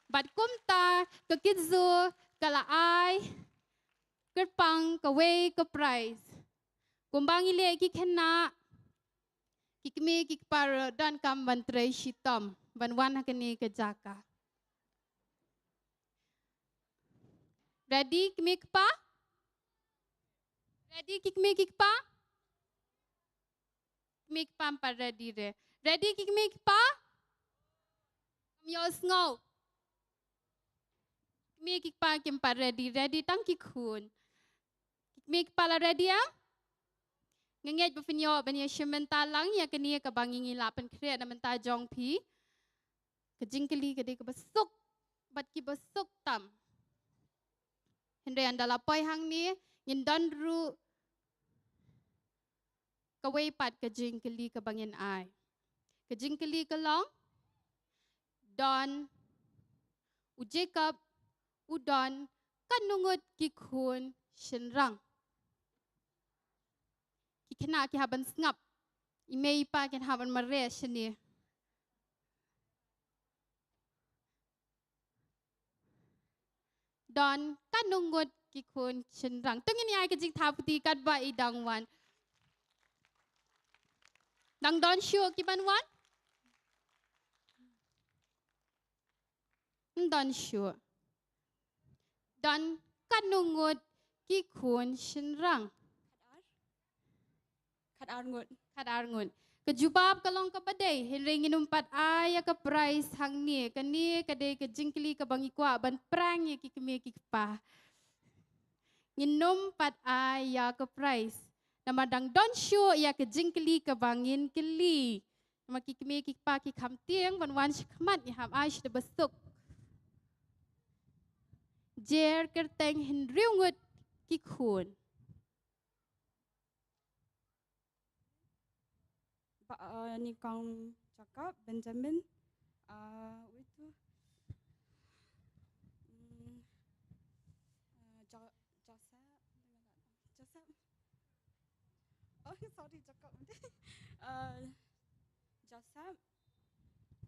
bat kumta ka kidzu kala ai kerpang ka we ka price kumbang ile ki kena ki kme ki par dan kam ban tre shitam ban wan ke ni ke jaka. Ready, kikpa? Ready, kikpa? Kikpa pa ready re. Ready, kikpa? Kamyo sngo. Kikpa kimpa ready. Ready, tang kikun. Kikpa la ready ya? Ngengej bufinyo banya shimenta lang ya kini kabangingi lapan kre na menta jong pi. Kejingkeli kede kabasuk. Bat ki basuk tam. Henry anda lapoy hang ni ngindon ru kaway pat kajingkeli kabangin ay. Kajingkeli kalong don u Jacob udon kanungot kikun shenrang. Kikena ki haban ngap. Imei pa kin haban mares ni. Don kanungot kikun shenrang. Tungin ni ay kajing taputi kadba idang wan. Dang don sure kiban wan? Don sure. Don kanungot kikun shenrang. Kadarngut. Kejubab kalong kapaday, hiring inumpat ay ka price hang ni, kani kadai kejingkli kabangikwa ban prang ya kikimi kikpa. Inumpat ay ka price. Namadang don show ya kejingkli kabangin keli. Nama kikimi kikpa kikam tiang ban wan shikmat ni ham ay shida besuk. Jer kerteng hinriungut kikun. Ni kang cakap Benjamin itu Joseph oh sorry cakap Joseph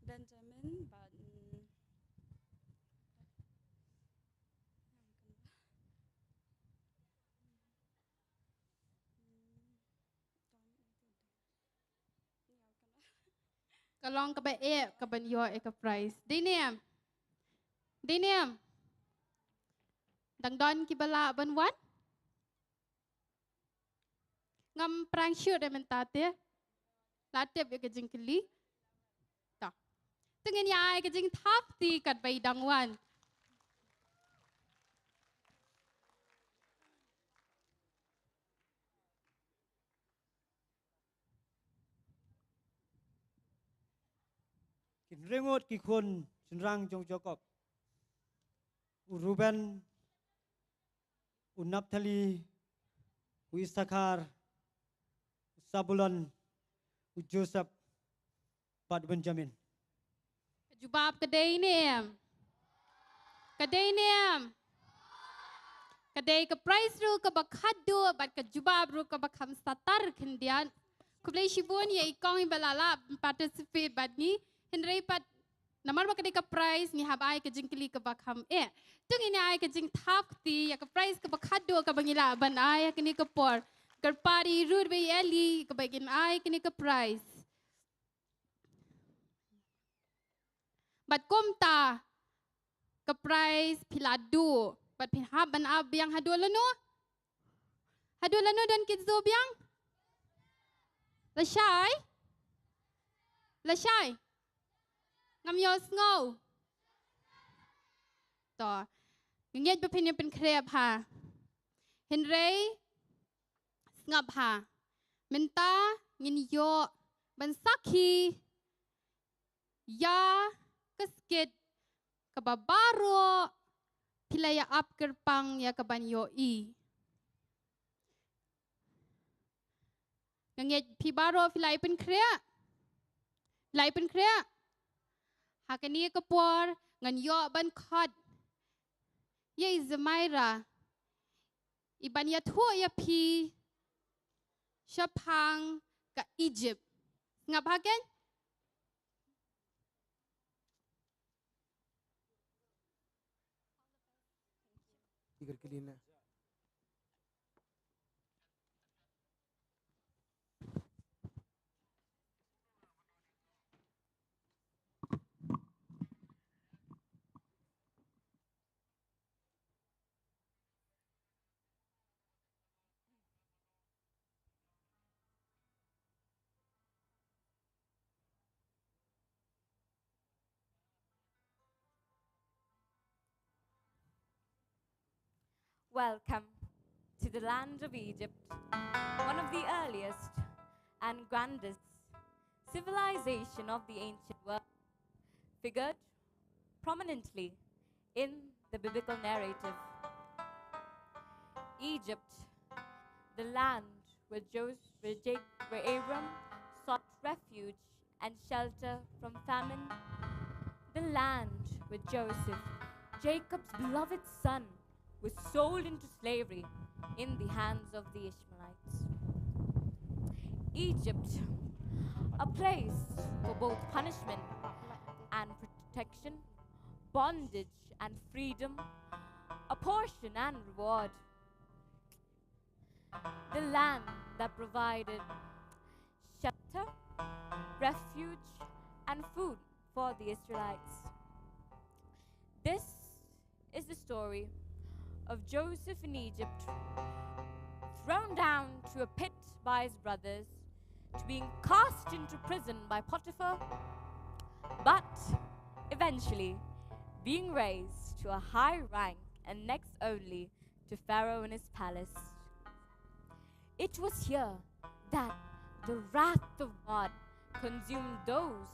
Benjamin but Kalong ka ba ka ban yo ka price. Diniam. Dang don ki bala ban wan. Ngam prang sure de mentate. Latep ya ka jingkeli. Ta. Tengin ya ka jing thap ti kat bai dang wan. Kin rengot ki kon senrang jong Jacob. Ruben, Naphtali, Issachar, Zabulon, Joseph, Bad Benjamin. Jubab kadai niam. Kadai ka price ru ka bakhadu bat ka jubab ru ka bakham satar khindian. Kublai shibun ye ikong balala participate bat ni Henry pat namar ba kadai ka price ni habai ka jingkili ka bakham tung ini ai ka jing thap ti ya ka price ka bakhadu ka bangila ban ai kini ka por karpari ru be eli ka bagin ai kini ka price. Bat komta ka price piladu bat pinhab ban ab yang hadulano dan kidzo biang lashai ngam yos ngau to ngej ba pin pen kreb ha Henry ngap ha menta ngin yo ban sakhi ya kasket kababaro pilaya ap kerpang ya kabanyo i ngej pibaro pilai pen krea hakani kapor ngan yo ban khot ye zamaira iban ya thu ya pi shapang ka Egypt ngap haken Tiga kelina. Welcome to the land of Egypt, one of the earliest and grandest civilization of the ancient world, figured prominently in the biblical narrative. Egypt, the land where Abram sought refuge and shelter from famine, the land where Joseph, Jacob's beloved son, was sold into slavery in the hands of the Ishmaelites. Egypt, a place for both punishment and protection, bondage and freedom, a portion and reward. The land that provided shelter, refuge, and food for the Israelites. This is the story of Joseph in Egypt, thrown down to a pit by his brothers, to being cast into prison by Potiphar, but eventually being raised to a high rank and next only to Pharaoh in his palace. It was here that the wrath of God consumed those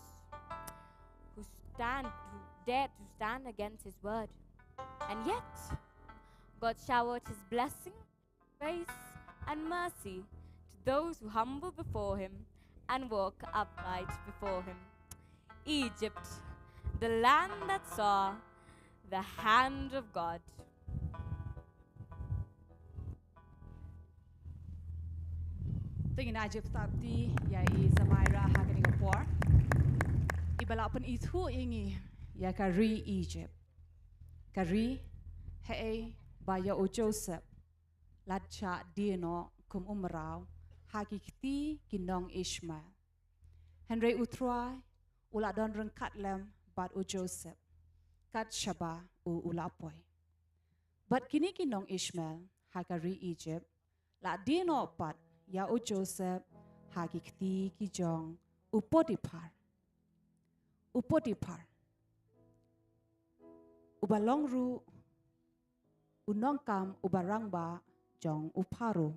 who dared to stand against his word. And yet, God showered his blessing, grace, and mercy to those who humble before him and walk upright before him. Egypt, the land that saw the hand of God. Tingin Egypt tapti ya i Zamaira hakani kapor. Ibalapan itu ingi ya kari Egypt. Kari hei baya o Joseph ladcha dino kum umrau hakikti kinong Ishmael. Henry utrai ula don rengkat lem bat u Joseph kat Shaba ula poi bat kini kinong Ishmael hakari Egypt la dino pat ya u Joseph hagi kti ki jong u Potiphar ubalong ru unong kam ubarang ba jong uparo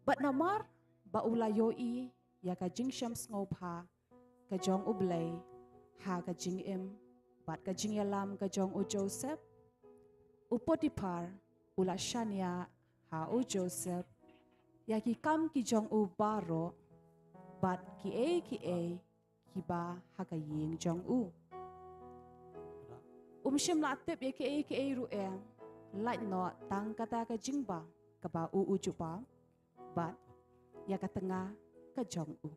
bat namar ba ulayoi ya ka jing shams ngopha ka jong ublay ha ka jing im bat ka jing yalam ka jong u Joseph u Potiphar ula shania ha u Joseph ya ki kam ki jong u baro bat ki ki ba ha ka ying jong u shim la tip ya ki ru light no tang kata ka jing ba ka ba u jupa bat ya ka tengah ka jong u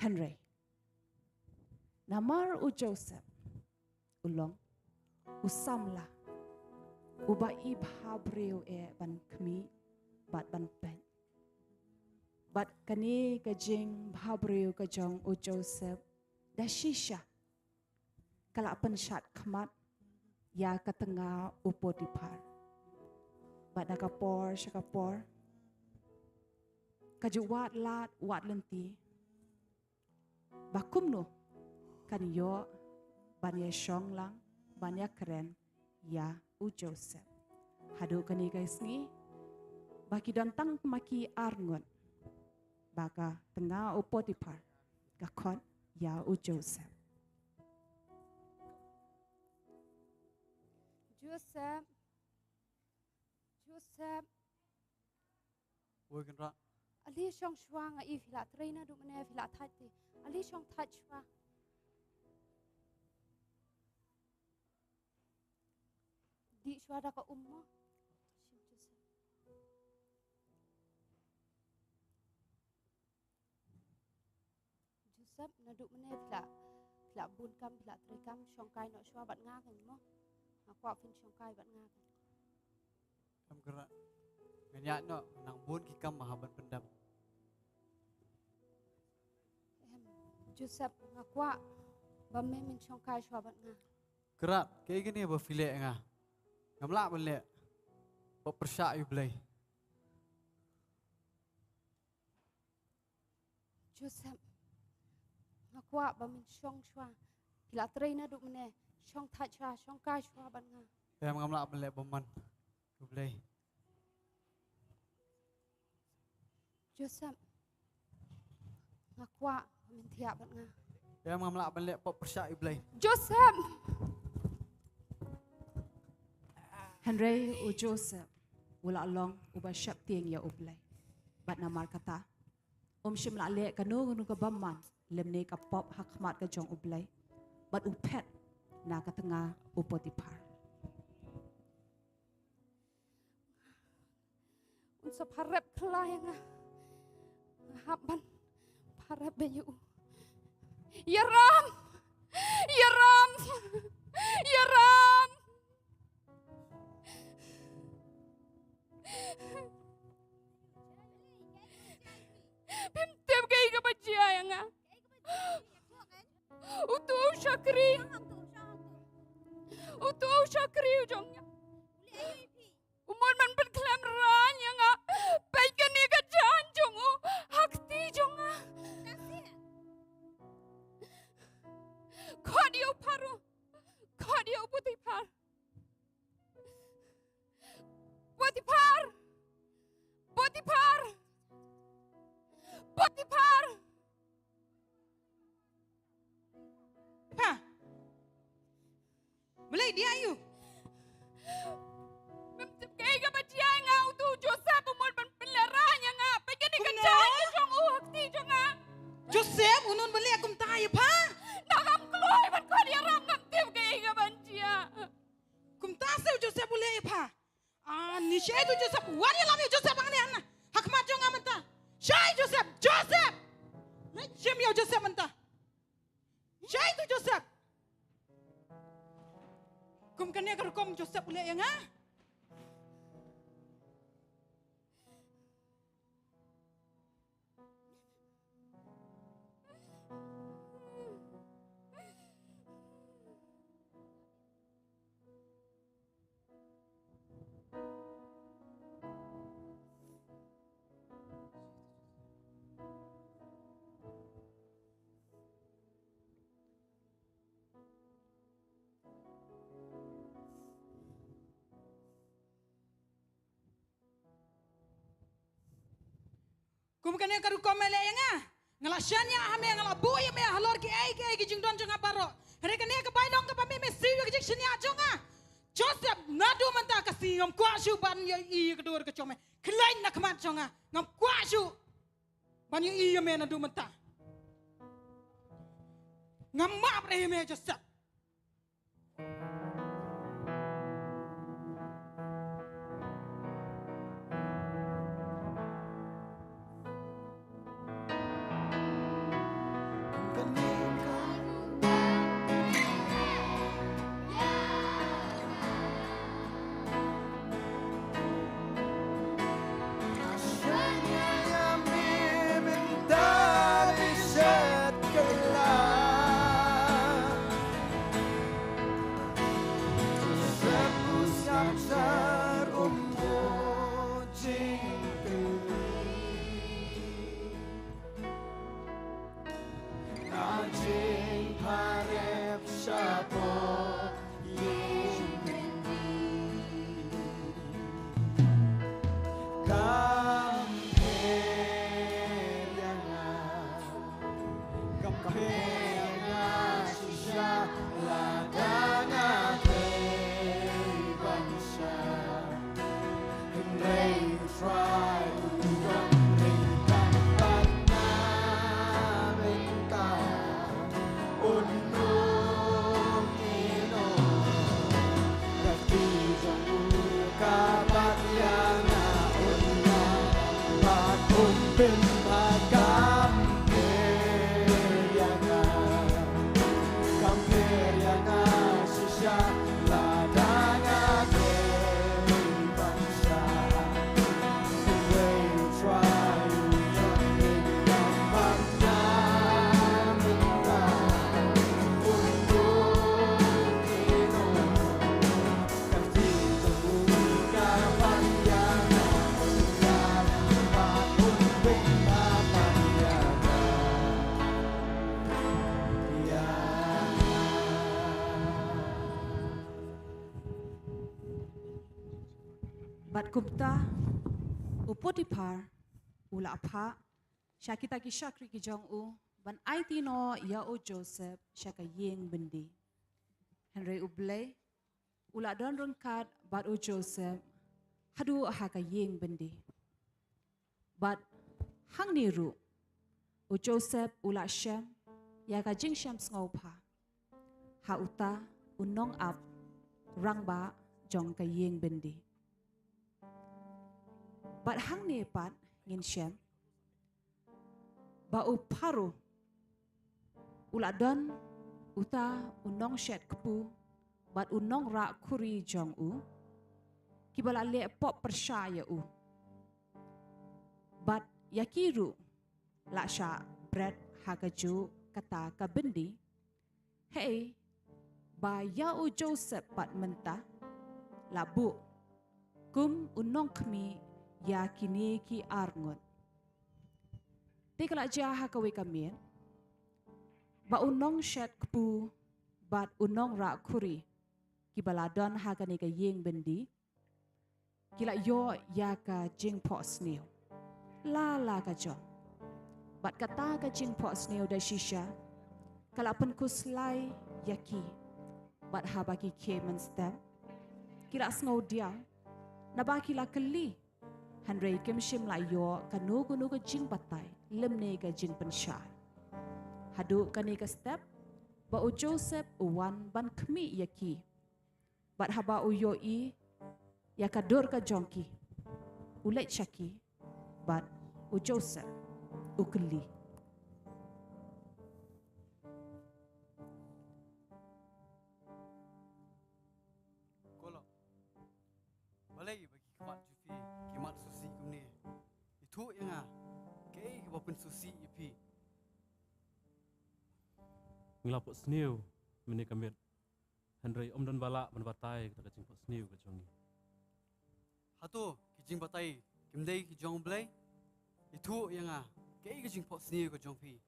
Henry namar u Joseph ulong usamla uba ibha breu ban kmi bat ban pen bat kani ka jing bha breu ka jong u Joseph da shisha kala pensat khmat ya ka tengah u Potiphar bat da kapor shakapor kajuwat lat wat lenti bakum no kan yo banya shong lang banya keren ya u Joseph hadu kani guys ni baki dantang maki arngon baka tengah u Potiphar kakon ya u Joseph Oi kan ra. Ali shong shwa nga I fila traina du mene fila thati. Ali shong that shwa. Di shwa da ka umma. Joseph na du mene fila bun kam fila tri kam shong kai no shwa bat nga kan mo. Aku fin shong kai bat nga kan. Kam gerak. Nganyak no nang bun kikam mahaban pendam. Joseph ngakwa bamme min shong kai shwa bat nga. Gerak kayak gini ba filek nga. Ngamla balik. Ba persyak yu blay. Joseph ngakwa bamin shong shwa. Pila traina du mene shong that shwa shong kai shwa bat nga. Em ngamla balik baman. Yu blay. Joseph ngakwa bamin tiap bat nga. Em ngamla balik ba persyak yu blay. Joseph Henry u Joseph ula long uba syap tiang ya ublay bat namar kata shim la le kanu ka bamman lemne ka pop hakmat ka jong ublay bat upet na ka tengah u Potiphar unsa parep kelai nga haban parep bayu Yaram Yaram Yaram Bimtem kay ka bajya nga Utu Shakri ujong nga Umon man berklam ranya nga Baikan ni ka jan jong Hakti jong nga Kodiyo paro Kodiyo Potiphar Potiphar Potiphar Potiphar Pa Mulai dia ayu Kaya ka ba siya nga utu Joseph umon man pelaranya nga Baikan ni ka jan jong Hakti jong nga Joseph unun balik akum tayo pa Nakam kloy man kodiyo ram ngam kaya ka ba siya Kum tayo Joseph boleh pa ni syai tu Joseph wani lami Joseph ang niyan hakmat jong amanta syai Joseph syem yo Joseph manta syai tu Joseph kum kanya karukom Joseph boleh yang Kumkanya karu komele yang ngalasanya ame ngalabu ya me halor ki ai ki jingdon jong aparo. Rekane ka bailong ka pami me siyo ki jingshnya jonga. Joseph nadu manta ka singam kwashu ban ya I kedua ke chome. Klain nak mat jonga ngam kwashu. Ban ya I me nadu manta. Ngam map re me Joseph. Bat Gupta, Upotipar, Ula Apa, Shakita ki Shakri ki Jong U, Ban Aiti no Ya O Joseph, Shaka Ying Bindi. Henry Uble, Ula Don Runkat, Bat O Joseph, Hadu Ahaka Ying Bindi. Bat Hang Niru, O Joseph Ula Shem, Yaka Jing Shem Sngopa, Ha Uta, Unong Up, Rangba, Jong Ka Ying Bindi. Bat hang ne pat ngin shem ba u paru ula don uta unong shet kepu bat unong ra kuri jong u kibala le pop persyaya u bat yakiru la sha bread hagaju kata ka bendi hey ba ya u Joseph pat mentah labu kum unong kmi ya kini ki arngot. Tikla jaha kawe kamien. Ba unong shet kpu bat unong ra kuri. Ki baladon ha ka ka yeng bendi. Kila yo ya ka jing po snew. La ka jon. Bat kata ka jing po snew da shisha. Kala pen kuslai yaki. Bat habaki kemen stem. Kila snow dia. Nabakila keli. Handrai kem shim la yo kanu ka jing patai lemne ka jing pensha hadu kane ka step ba o Joseph uwan ban kmi yaki bat haba o yo I ya ka dor ka jongki ulet shaki bat o Joseph ukli kolo balai bagi kemat jufi kemat susi kumni itu yang kei wapun susi ipi ngelapuk sniu meni kamit handrai om dan bala menbatai kita kacing pak sniu ke jongi hatu kijing batai kimdei kijong blai itu yang kei kijing pak sniu ke jongpi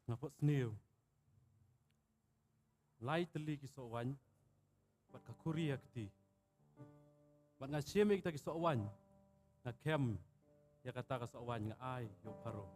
ngapuk sniu lai teli ki sowan bat kakuri akti Bat nga siemik ta ki sowan. Nga kem ya kata ka sowan nga ai yo paro.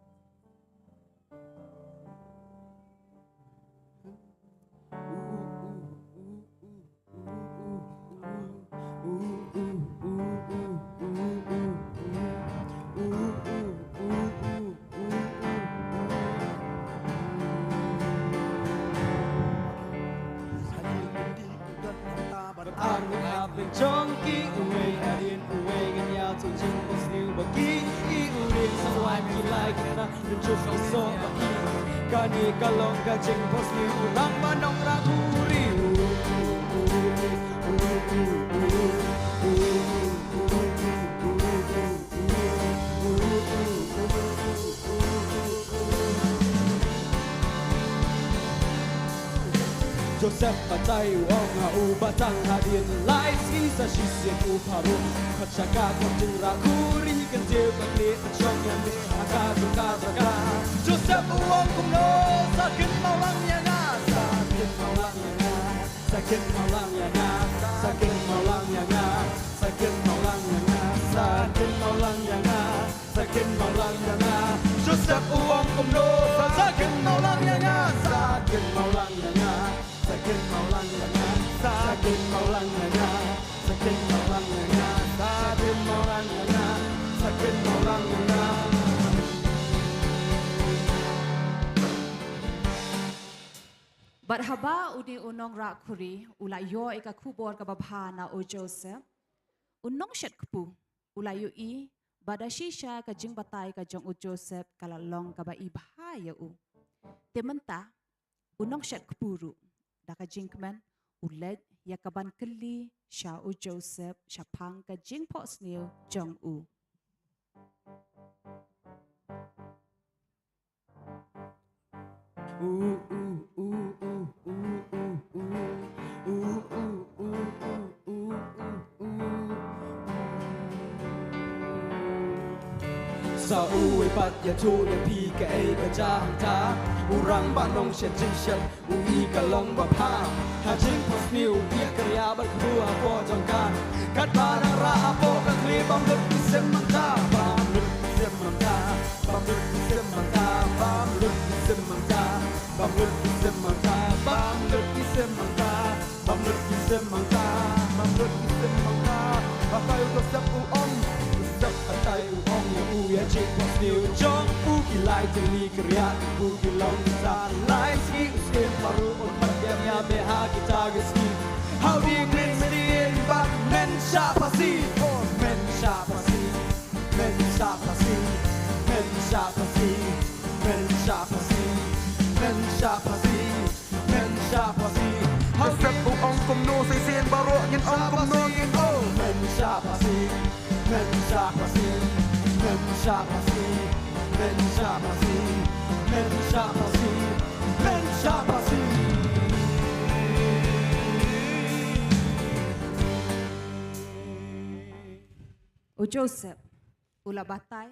Ang abing chongki uwe adin uwe ganya tu jing pos niu bagi I urin sa wan kilai kita menjuk so bagi kani kalong ka jing pos niu urang manong raguri Joseph patay uong haubatang hadin Lais isa sisip uparum Katsaka konting rakuri Kantil kaklit at siyong yami Akagul kasaka Joseph uong kumno Sakit maulang niya nga Sakit maulang niya nga Sakit maulang niya nga Sakit maulang niya nga Sakit maulang niya nga Sakit maulang niya nga Sakit maulang niya nga Joseph uong kumno Sakit maulang niya nga Sakit maulang niya nga Sakit maulang nga, sakit maulang nga, sakit maulang nga, sakit maulang nga, sakit maulang nga. But haba uni unong rakuri ulayo ikakubor kababhana o Joseph. Unong shet kupu ulayo I badashisha kajing batay kajong o Joseph kalalong kaba ibhaya u. Tementa unong shet kupuru. Daka jinkman uled yakaban keli sha u Joseph shapang ka jingpo snil jong u. Sa uwi pat ya tu ya pi ka e ka jang ta urang ba nong shet jing shet ui ka long ba pa ha jing pos niu ya kriya ba khu a po jong ka kat ba na ra a po ka kli bam lut ki sem man ta bam lut ki sem man ta bam lut ki sem man ta bam lut ki sem man ta bam lut ki sem man ta bam lut ki sem man ta bam lut ki sem man ta bam lut ki sem man ta ba kai ko sap u om sap atai u om ya u ya jing pos niu jong u ki lai te ni kriya u ki long sa lai ski u skin paru on pat ya ya be ha ki ta ge ski how do you green medin but men sha pasi oh men sha pasi men sha pasi men sha pasi men sha pasi men sha pasi men sha pasi how sap u ong kum no sai sen baro yin ong kum no yin oh men sha pasi men sha pasi men sha pasi men sha pasi men sha pasi men sha pasi O Joseph ula batay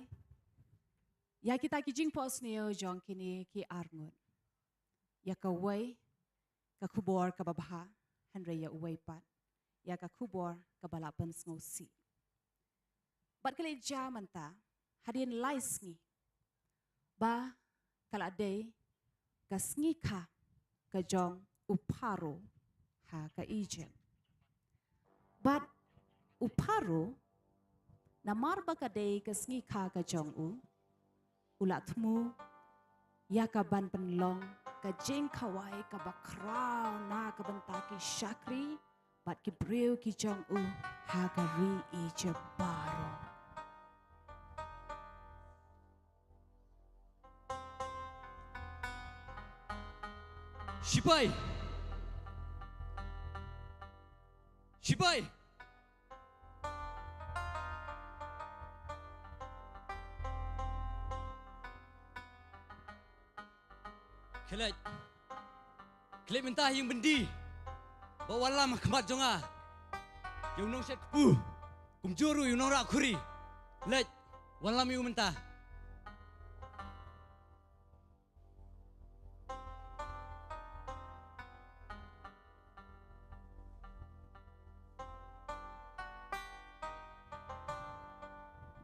ya kita kijing pos niyo jong kini ki arngon ya kaway kakubor kababha hanre ya uway pat ya kakubor kabalapan sngosi bat kali jaman ta hadin lais ngi ba kalade kasngi ka kajong uparo ha ka ijen but uparo namar bakade kasngi ka kajong ulatmu ya kaban penlong kajeng kawai kabakraw na kabantaki shakri bat kibriw ki jong hagari ijabaro. Shipai! Shipai! Kelek mentah yang bendi. Bawa lama kemat jonga. Yang nong set kepu. Kumjuru yang nong rak kuri. Lek, walam yang mentah.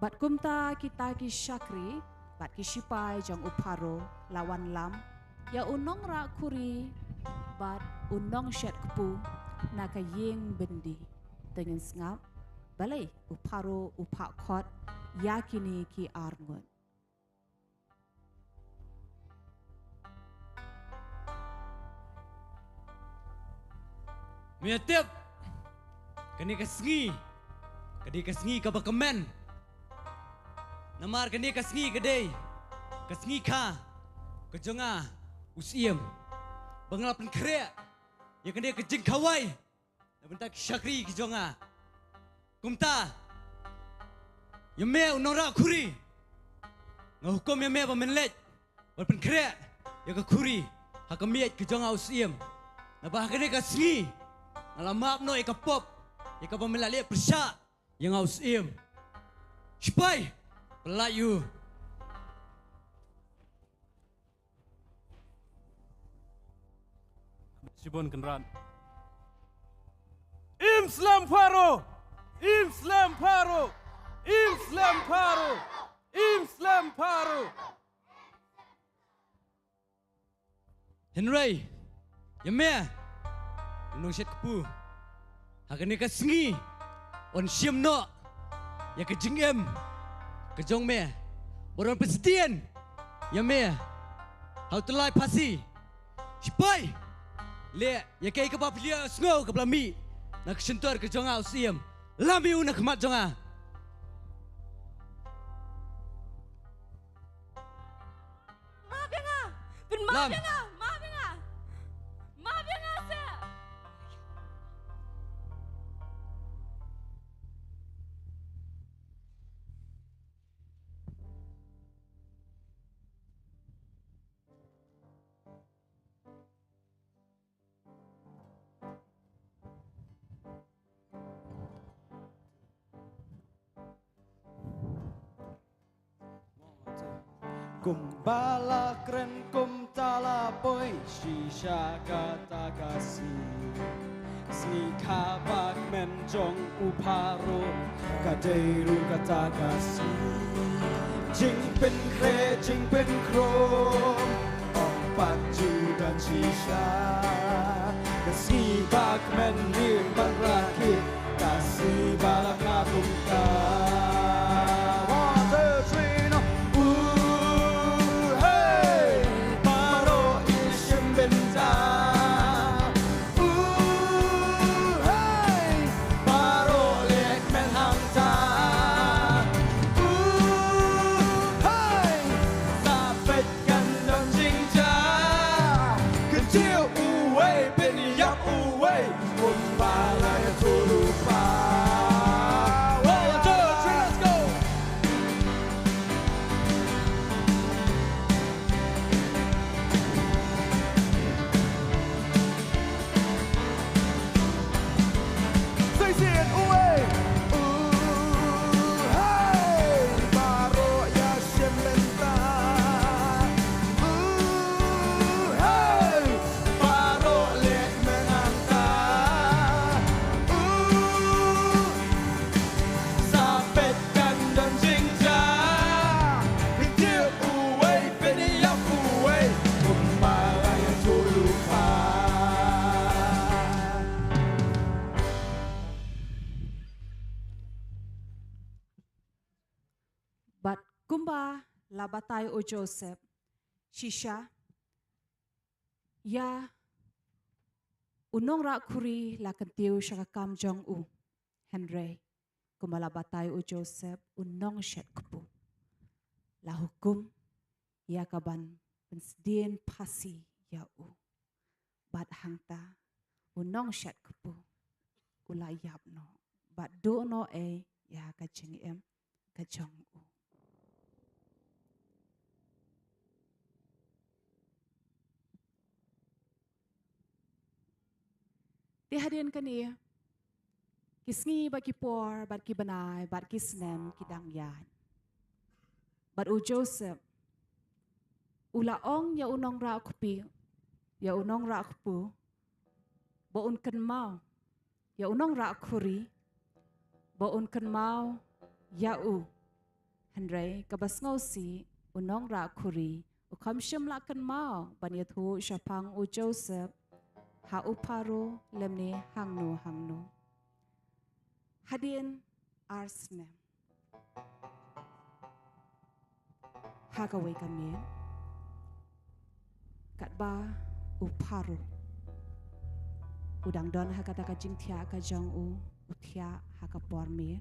Bat kumta kita ki syakri, bat ki shipai jong uparo lawan lam, ya unong ra kuri, bat unong syet kepu, naka yeng bendi, dengan sengap, balai uparo upak kot, yakini ki arngun. Miatip, kani kasngi ka bakamen. Namar kani kasngi kadai, kasngi ka, kejonga usiem, banglapan kere, ya kani kejeng kawai, nabentak syakri kejonga, kumta, ya me unora kuri, ngahukum ya me pamenlet, balapan kere, ya ke kuri, hakamiat kejonga usiem, nabah kani kasngi. Alamap no ikapop, ikapamilali persya yang ausim. Spai, pelayu. Sibon kenran. Islam Paro! Islam Paro! Islam Paro! Islam Paro! Henry, Yameh, Unong syet kepu, hakani kasngi, on siam no, ya kejeng kejong me, boron presiden, Yameh, hau telai pasi, sipai, le, ya kai kapaplia snow kaplami, nak sentuar kejonga usiam, lami una kemat jonga. Maaf ya nga, maaf ya nga, maaf ya nga, maaf ya nga sir. Kumbala keren kum talapoi shisha kata kasih Sni kabak menjong uparo kadeiru kata kasih Jing pen krom Empat dan shisha Kasih bak menir berakit Kasih balak ngakumta Kumba labatay o Joseph, Shisha, ya unong ra kuri la kantiu siya kam jong u, Henry, kumba labatay o Joseph, unong syet kupu. La hukum, ya kaban pensdien pasi ya u, bat hangta, unong syet kupu, ulayap no, bat do no ya kajing kajong u. Dihadian kani kisngi bagi por bat ki banai bat ki snem ki dangyan bat u Joseph ulaong ya unong ra kupi ya unong ra kupu bo un kan mau ya unong ra kuri bo un kan mau ya u Henry kabas ngausi unong ra kuri ukam shim la kan mau banya thu shapang u Joseph ha uparo lemne hangnu hadin arsne hagaway kami katba uparo udang don hakata ka jingthia ka jong u uthia hakapor me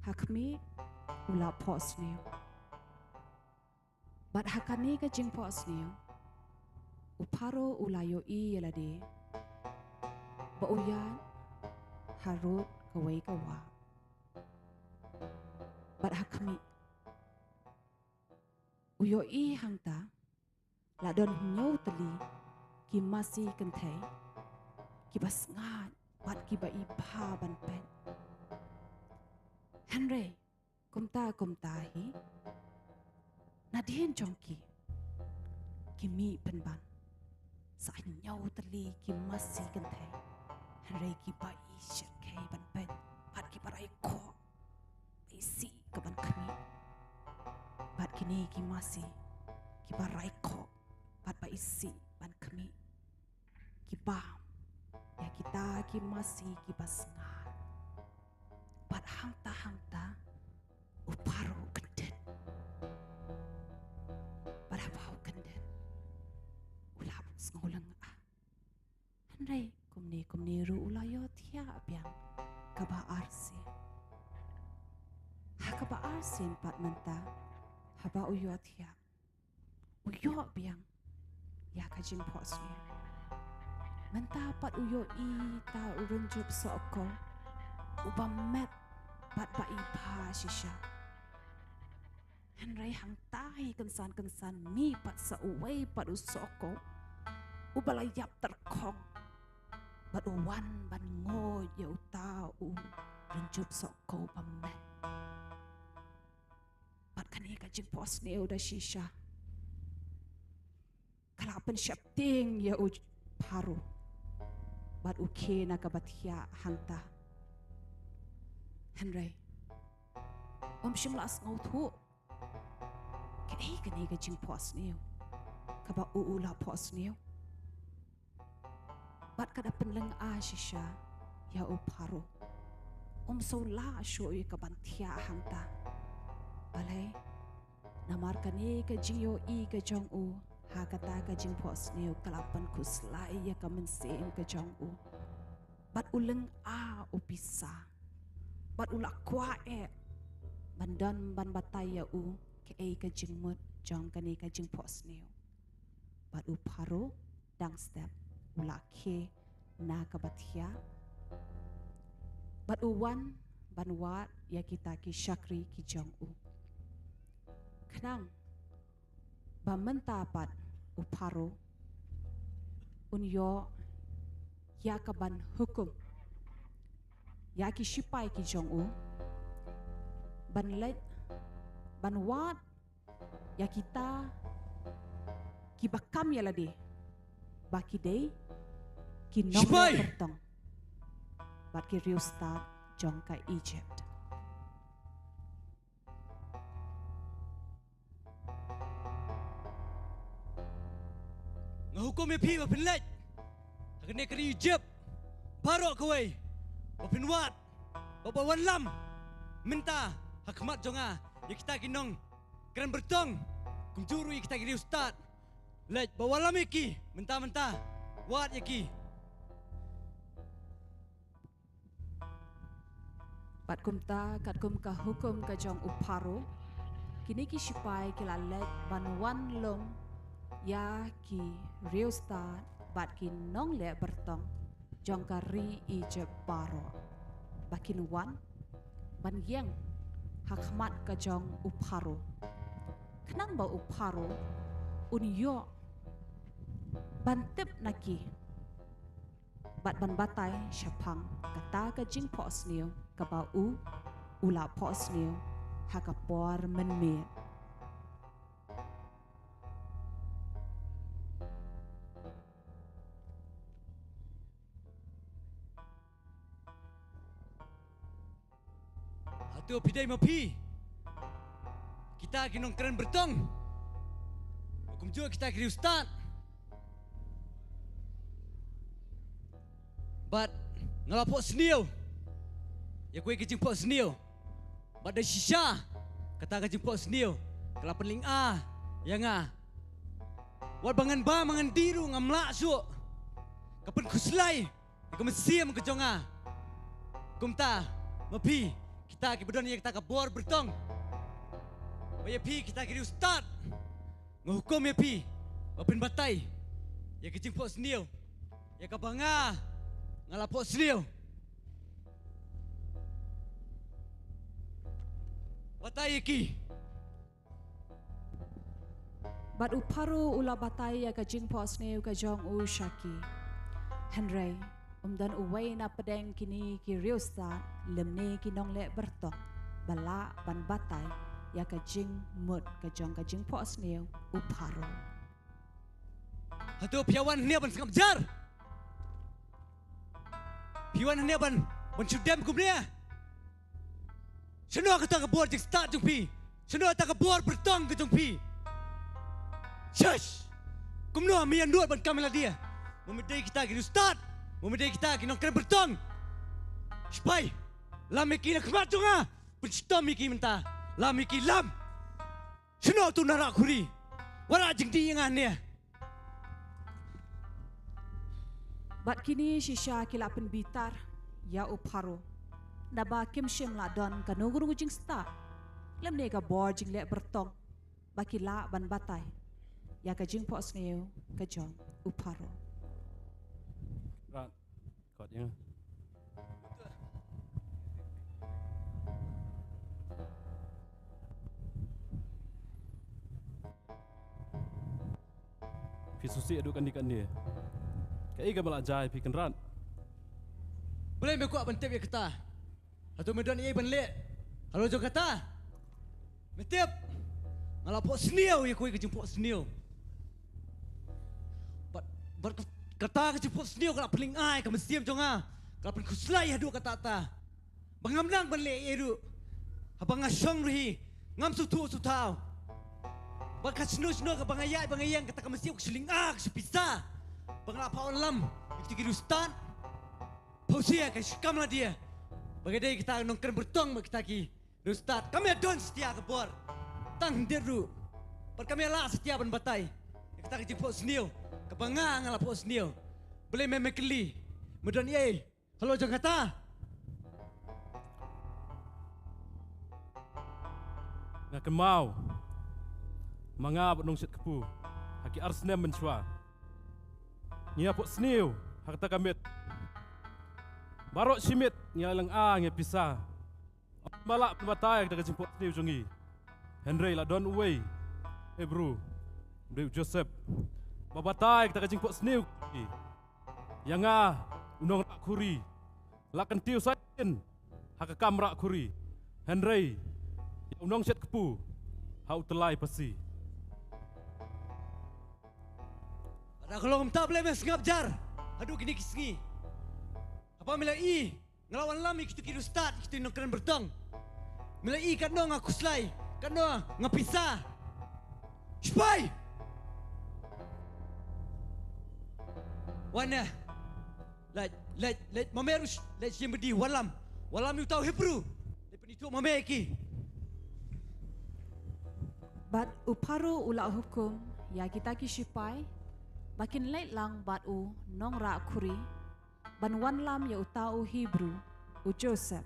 hakmi ula pos niu but hakani ka jing pos niu uparo ulayo I yelade ba uyan harut kaway kawa but hakmi uyo I hangta la don nyau tali ki masih kentai ki bas ngat bat ki ba I pa ban pen Henry kumta hi nadien jongki kimi penban sa nyau tali ki masih kentai Henry ki ba I shirkai ban pen bat ki barai ko isi ke ban kami bat kini ki masih ki barai ko bat ba isi ban kami ki ba ya kita ki masih ki basnga bat hangta uparo kendet bat bau kendet ulap ngolang Henry kumni ru ulayo tia abyang kaba arsi hakaba arsin pat menta haba uyo tia uyo abyang ya kajin posni menta pat uyo I ta urunjup soko ubam met pat ba I pa shisha Henry hang tahi kensan mi pat sa uway pat usoko ubalayap terkong bat uwan ban ngo ya utau runjup soko pamet bat kani kajing posni udah shisha kalapan syapting ya paru bat uke na kabatia hangta Henry shimlas ngau thu kani kajing posni kaba uula posni bat kada penleng shisha ya uparo so la shoi kabantia hangta balai namar kani ka jio I ka jong u hakata ka jing pos neu kalapan kuslai ya ka mensen ka jong u bat uleng upisa bat ulak kwa bandan ban bataya u ke ka jing mut jong kani ka jing pos neu bat uparo dang step ulake na kabatia bat uwan banwat ya kita ki syakri ki jong u kenang bamenta pat uparo unyo ya kaban hukum ya ki shipai ki jong u banlet banwat ya kita ki bakam ya lade baki day kinong bertong bat ki riu start jong ka Egypt ngahukum ya pi bapin lej hakane kari Egypt barok kawai bapin wat bapawan lam minta hakmat jonga ya kita kinong keren bertong kumjuru ya kita kiri ustad lej bawalam iki mentah wat yaki bat kumta kat kum ka hukum ka jong uparo kini ki sipai ki lalet banwan long ya ki reusta bat ki nong le bertong jong ka ri Egypt baro bakin wan ban yeng hakmat ka jong uparo kenang ba uparo unyo bantip naki bat ban batai syapang kata ka jing pos niu ka ba ula pos niu hakapor menmet hatu pidai mapi kita kinong keren bertong. Hukum juga kita kiri ustad. But ngalapok seniau. Ya kue kejempok seniau. But dah shisha. Kata kejempok seniau. Kalau pening yang Wat bangan ba mangan diru ngamlak su. Kapan kuslai. Ikaw mesiam ke jonga. Kumta, mapi, kita ki bedon yang kita kabor bertong. Maya pi kita kiri ustad. Ngahukum ya pi. Wapin batai. Ya ke jemput seniau. Ya ke banga. Ngalapok seniau. Batai ki. Bat uparu ula batai ya ka jingpo sneu ka jong u shaki. Henry, dan uway na pedeng kini ki riusta lemne ki nong le bertok. Bala ban batai ya ka jing mut ka jingpo sneu uparu. Hatu piawan hanya ban sengap jar. Piawan hanya ban cudem kumnya. Senua kata kebor jeng start jeng pi. Senua kata kebor bertong ke jeng pi. Shush! Kumno mian duat ban kamera dia. Memedai kita kini ustad. Memedai kita kini kena bertong. Spai. Lam iki nak kemat jonga. Berstom iki mentah. Lam iki lam. Senau tu narak kuri. Warak jeng di yang aneh. Bat kini shisha kilap penbitar ya uparu. Naba kim shim la don ka nuguru jing sta. Lem ne ka bor jing le bertong. Baki la ban batai. Ya ka jing po sneu ka jong uparu. Rat, kodnya. Pi susi adukan ikan dia. Kai ka balak jai pi kenran. Boleh me kuat bentep ya kata. Atau medon ia benlek. Kalau jo kata. Metep. Ngalapok seniau ya kue kejemput seniau. Kata kejemput seniau kalau peling ai kamu siam jonga. Kalau pen kuslai hadu kata ta. Bangamlang benlek eru. Abang ngasong rihi. Ngam sutu sutau. Bakat seno ke bangayang kata kamu siam kuseling kusepisa. Bangalapa lam. Itu kiri ustad. Pausia kasih kamlah dia. Bagaimana kita nongker bertong kita ki. Ustad, kami adon setia kebor. Tang deru. Per kami lah setia ban batai. Kita kejemput seniau. Kebangang ala pos seniau. Boleh memekeli. Medon ye. Halo jong kata. Nak kemau. Mangap nong sit kepu. Haki arsnem mencua. Nia pok seniau. Hakta kamit. Barok simit nyalang nge pisah. Balak pembatai kita kejemput seniau jongi. Henry la don away. Bro. Bro Joseph. Babatai kita kejemput seniau. Yang unong rak kuri. Lakan tiu sain. Haka kamrak kuri. Henry. Unong set kepu. Hau telai pasi. Ada kalau tak boleh mesngap jar. Aduh kini kisngi. Apa mila ngelawan lami kita kiri ustad kita nak keren bertong. Mila kat no ngaku selai, kat no ngapisa. Spai. Wana. Let mamerus let siam bedi walam. Walam you tahu Hebrew. Let penitu mameki. Bat uparu ula hukum ya kita ki sipai. Bakin late lang bat u nong ra kuri. Ban wan lam ya utau Hebrew u Joseph.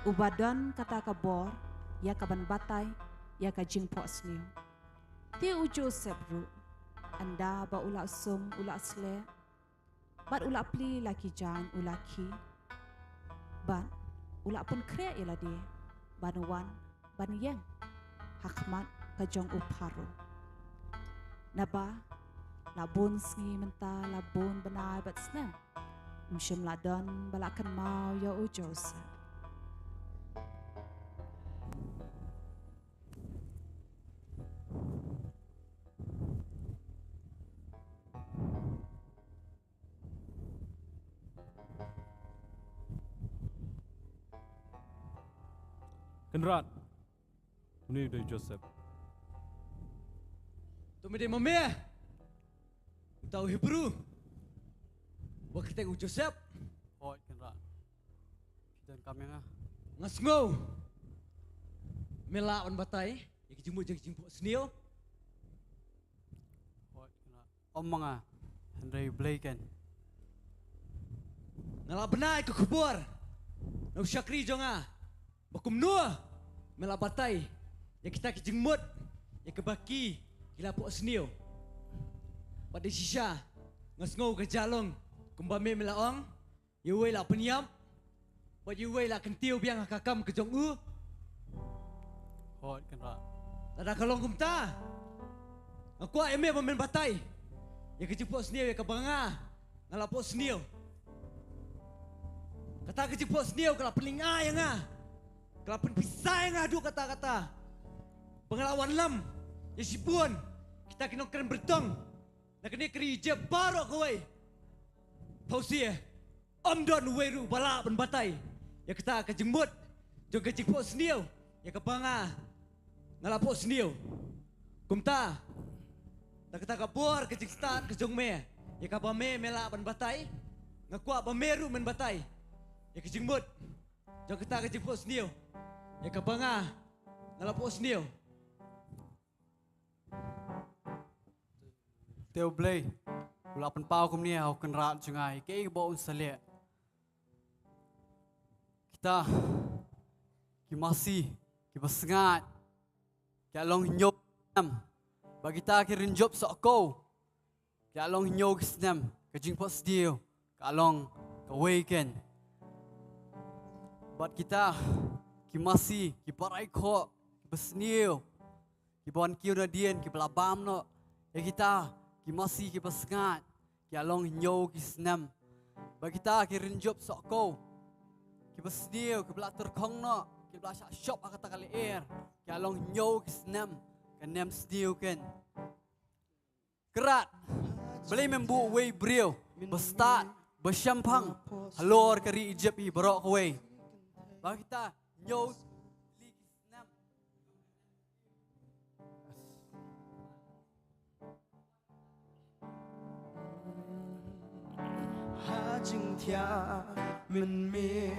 Ubadan kata kabor ya kaban batai ya ka jingpo sniu. Ti u Joseph ru. Anda ba ula sum ula sle. Bat ula pli laki jan ula ki. Bat ula pun kre ila dia. Ban wan ban yang. Hakmat kajong uparu. Naba labon sngi menta labon benai bat snem. Mshim ladon balakan mau ya u Joseph. Kenrat. Ini dari Joseph. Tumede mamea. Tahu Hebrew. Waktu tengok Joseph. Oh, kenra. Dan kami nga. Ngasngo. Mela on batay. Yang jumbo jadi jumbo senil. Oh, kenra. Om mga. Henry Blaken. Ngala benai ke kubur. Nau syakri jonga. Bakum nua. Mela batay. Yang kita kejengmut. Yang kebaki. Gila pok senil. Pada sisa. Ngasngo ke jalong. Kumbame melaong. Yuwe lah penyam. Buat yuwe lah kentiu biang kakam ke jong u. Oh, kenra. Tada kalong kumta. Aku eme pemain batai. Yang kejepuk senil yang kebanga. Ngalapuk senil. Kata kejepuk senil kalau pelinga yang ah. Kalau penpisah yang adu kata-kata. Pengelawan lam. Yang sibuan. Kita kena keren bertong. Nak kena keri je baru kowe. Pausia. Om don weru bala penbatai. Yang kita kejembut. Jom kejepuk senil. Yang kebanga. Ngalapuk senil. Kumta. Tak kata kabur kejeng stan kejong me. Ya kabame mela ban batai. Ngakuak bameru men batai. Ya kejeng mut. Jom kita kejeng pos senil. Ya kabanga. Ngalapuk senil. Teo Blay. Ula penpau kum ni au kenra jungai. Kei bau unsalia. Kita. Kimasi. Kibasengat. Kalong nyop. Bagi ta kirin job sok ko. Kalong nyog snam. Kajing pos dio. Kalong kawaken. Bat kita. Kimasi. Kiparai ko. Kibasnil. Kibawan kiyo na diyan. Kibalabam no. Ya kita. Kimasi kibasengat. Kalong nyog snam. Bagi ta kirin job sok ko. Kibasnil. Kibala terkong no. Kibala shop akata kali air. Kalong nyog snam. Kanem stiu kan. Kerat. Boleh membu way brio. Bestat. Bersyampang. Halor kari ijab i barok way. Bagi kita nyos. Hajing tia min min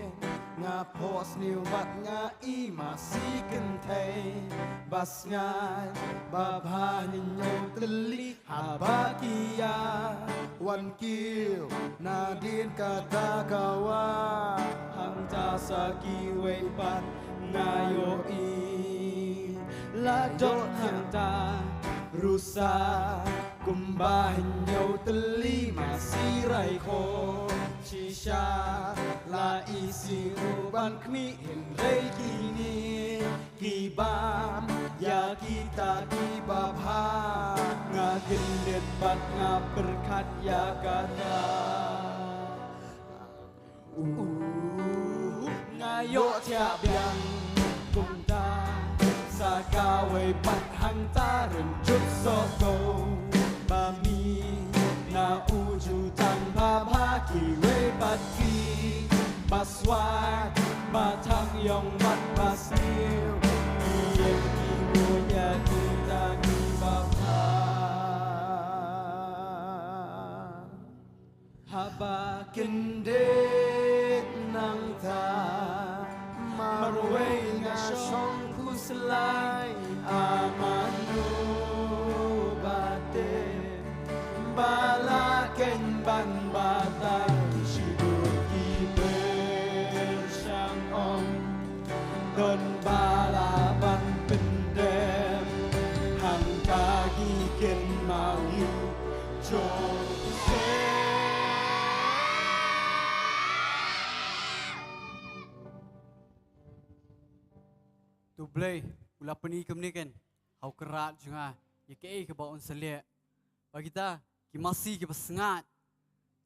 nga pos niu bat nga i masih kentai bas ngai babha ninyo teli habakia wan kiu nadin kata kawa hang jasa kiwe pat ngayo i ladot hang ta rusa kumbahinyo teli masih raiko shisha la isi ruban kmi henrei kini kibam ya kita kibabha ngagendet bat ngaberkat ya kata ngayo tiap yang kumta sakawai pat hang taren juk soko bami na uju tanpa baki we baki baswat batang yong bat basniu ien imunya kita kibabha haba kendek nang ta marway nga shong kuslay amanu bate balaken ban batay shibur kiber sang om don balaban pendem hang kagi ken mau yu Tu Blay. Ula peni kemni kan. Hau kerat juga. Ya kei ke bawon selia. Bagi kita. Kimasi kibasengat.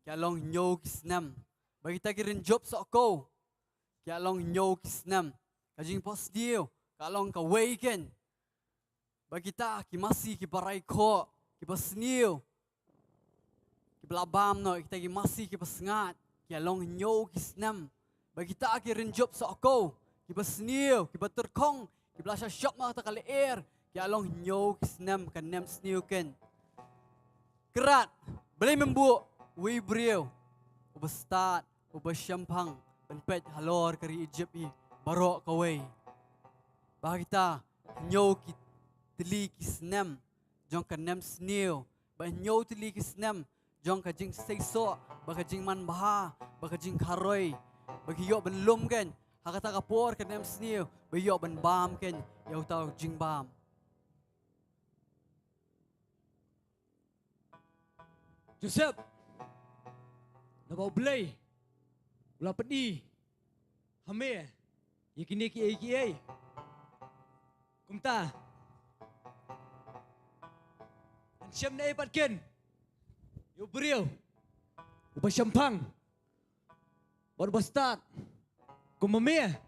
Kalong nyo kisnam. Bagi kita kirin job sok ko. Kalong nyo kisnam. Kajing pos dio. Kalong kaway kan. Bagi kita kimasi kibaray ko. Kibasniu. Kibalabam no. Kita kimasi kibasengat. Kalong nyo kisnam. Bagi kita kirin job sok ko. Kibasniu. Kibaterkong. Kiblasha shop mga takaleer. Kaya along nyo kisnem kanem sniuken. Kerat. Balay membu. Wibriyo. Ubastat. Ubasyampang. Penpet halor kari Egypt i. Barok kaway. Bakita. Nyo tili kisnem. Jong kanem sniu. Ba nyo tili kisnem. Jong kajing seiso. Bakajing man baha. Bakajing karoy. Bagiyo benlum ken. Hakata kapor kanem sniu. Bagiyo ben bam ken. Yaw tau jing bam. Joseph, nabaw belay, wala pedi, hame, yakini ki kumta, ansyam na ipatkin, yo beriyo, ubasyampang, barbastat, kumame,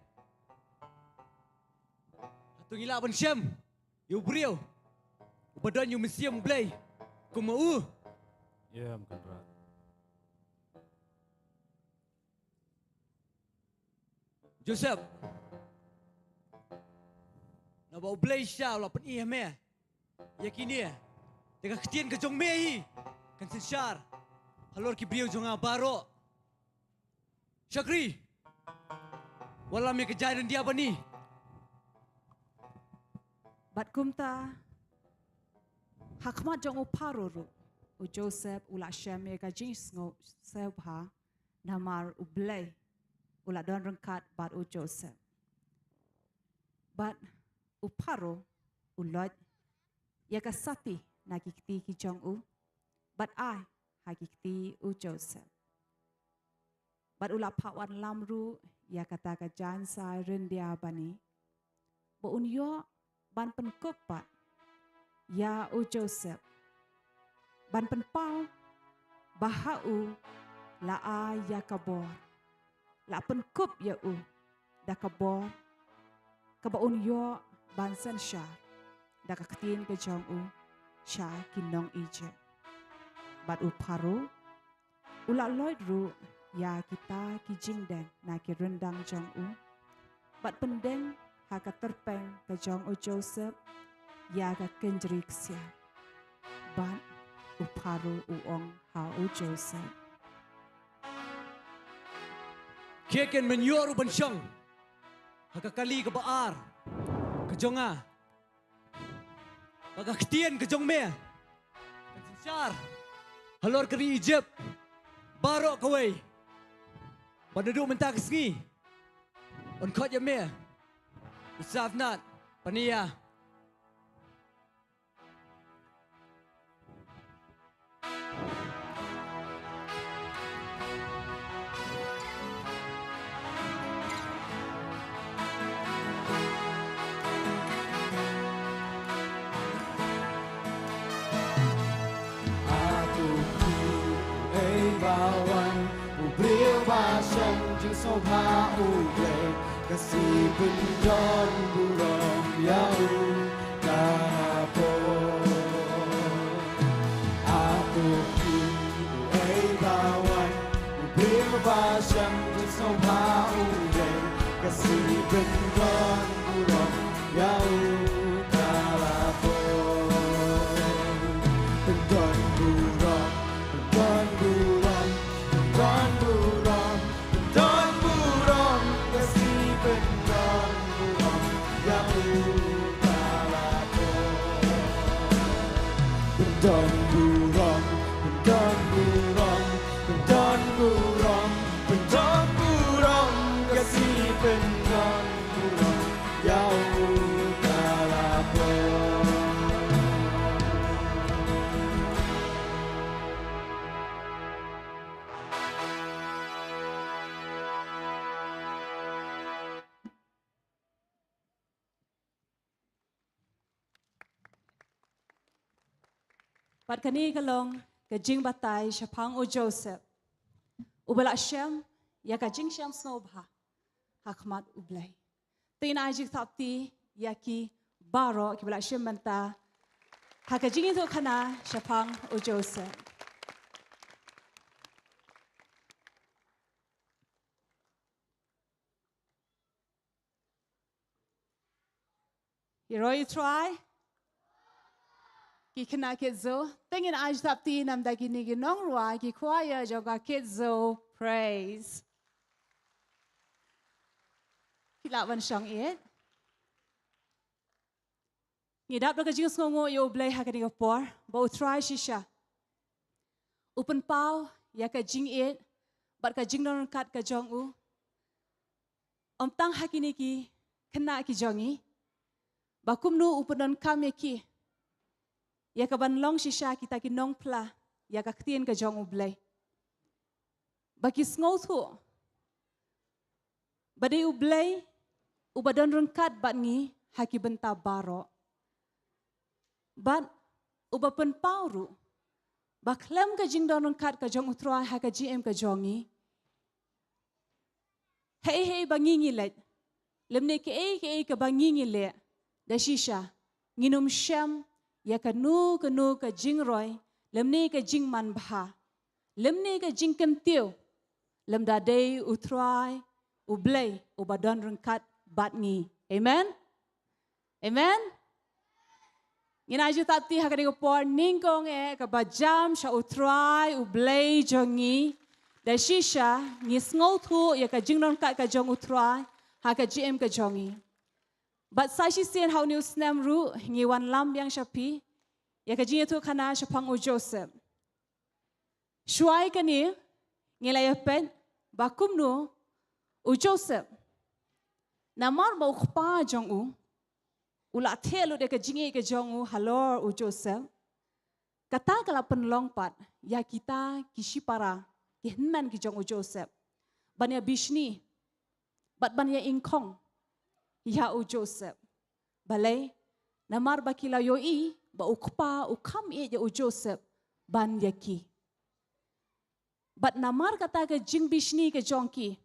atong ilaban syam, yo beriyo, ubadan yo museum belay, kumau. Ya, bukan berat. Joseph, nabaw belay siya, wala pan iya me. Yakini, teka ketien ke jong mehi, kan sensyar, halor ki brio jong baro. Syakri, wala me kejadian dia bani. Bat kumta, hakmat jong uparuru. U Joseph ula Shem ka jings ngo sebha namar u blay ula don rengkat bat u Joseph. Bat u paro u loj ya ka sati na kikti ki jong u bat ai ha kikti u Joseph. Bat ula pawan lamru ya kata ka jan sai rendia bani. Bo un yo ban penkup bat ya u Joseph. Ban penpau bahau la a ya kabor la penkup ya u da kabor kabaun yo ban sen sha da kaktin ke jong u sha kinong ije bat u paru ula loid ru ya kita ki jingden na ki rendang jong u bat pendeng ha ka terpeng ke jong u Joseph ya ka kenjrik sia ban uparu uong hau Joseph. Keken menyoru bensyang, hakakali ke baar, ke jonga, baga ketien ke jong me, ke sensyar, halor keri Egypt, barok kawai, panduduk mentah kesengi, on kot ya me, usaf nat, pania. Sâu pha u lệ ca si bên don bu rom yau ca po aku ki ai bawan u bir ba sham sâu pha u lệ ca si bên don bu rom yau ca po bên don bu rom don bu rom don bu rom don buron kasi pendon buron yang utarapo pendon buron pendon buron pendon buron pendon buron kasi pendon buron yang utarapo. Pat kani kalong ka jing batay syapang u Joseph. Ubala Shem ya ka jing Shem snobha hakmat ublay. Tina ajik tapti ya ki baro ki bala Shem menta ha ka jing itu kana syapang u Joseph. Kiroi try. Ki kena kitzo. Tingin aj tapti nam da kini ginong ruai ki choir joga kitzo praise. Kilawan siyang it. Ngidap na kajing ngongo yo blay hakani kapor. Bau try shisha. Upen pau ya kajing it. Bat kajing non kat kajong u. Tang hakini ki kena ki jongi. Bakum nu upenon kam ki. Ya kaban long shisha kita ki nong pla. Ya kaktien ka jong ublay. Baki sngow tu. Badai ublay. Ubadon rengkat bat ngi haki benta baro. Bat ubapen pauru. Baklem ka jing don rengkat ka jong utroy haka GM ka jongi. Hei bangi ngilet. Lemne ke ka bangi ngilet. Da shisha. Nginum syam. Ya kanu ka jing roy, lemne ka jing man bha, lemne ka jing kentiu, lem dadai utrai, ublay, ubadon rengkat batngi. Amen? Amen? Nginaju tati hakani kapor ningkong ka bajam sya utrai, ublay jongi, da shisha, ngisngol tu ya ka jing rengkat ka jong utrai, haka GM ka jongi. But sashi sien how new snam ru ngiwan lam yang shapi ya kajinya tu kana shapang u Joseph. Shuai kani ngilaya pen bakum nu u Joseph. Namar ba ukpa jong u ula thelu de kajinya ke jong u halor u Joseph. Kata kala penlong pat ya kita kishipara kihnman ki jong u Joseph. Banya bishni bat banya ingkong. Ya u Joseph. Balay, namar bakila yoi, ba ukpa ukam ya u Joseph, ban yaki. Bat namar kata ke jing bishni ke jongki,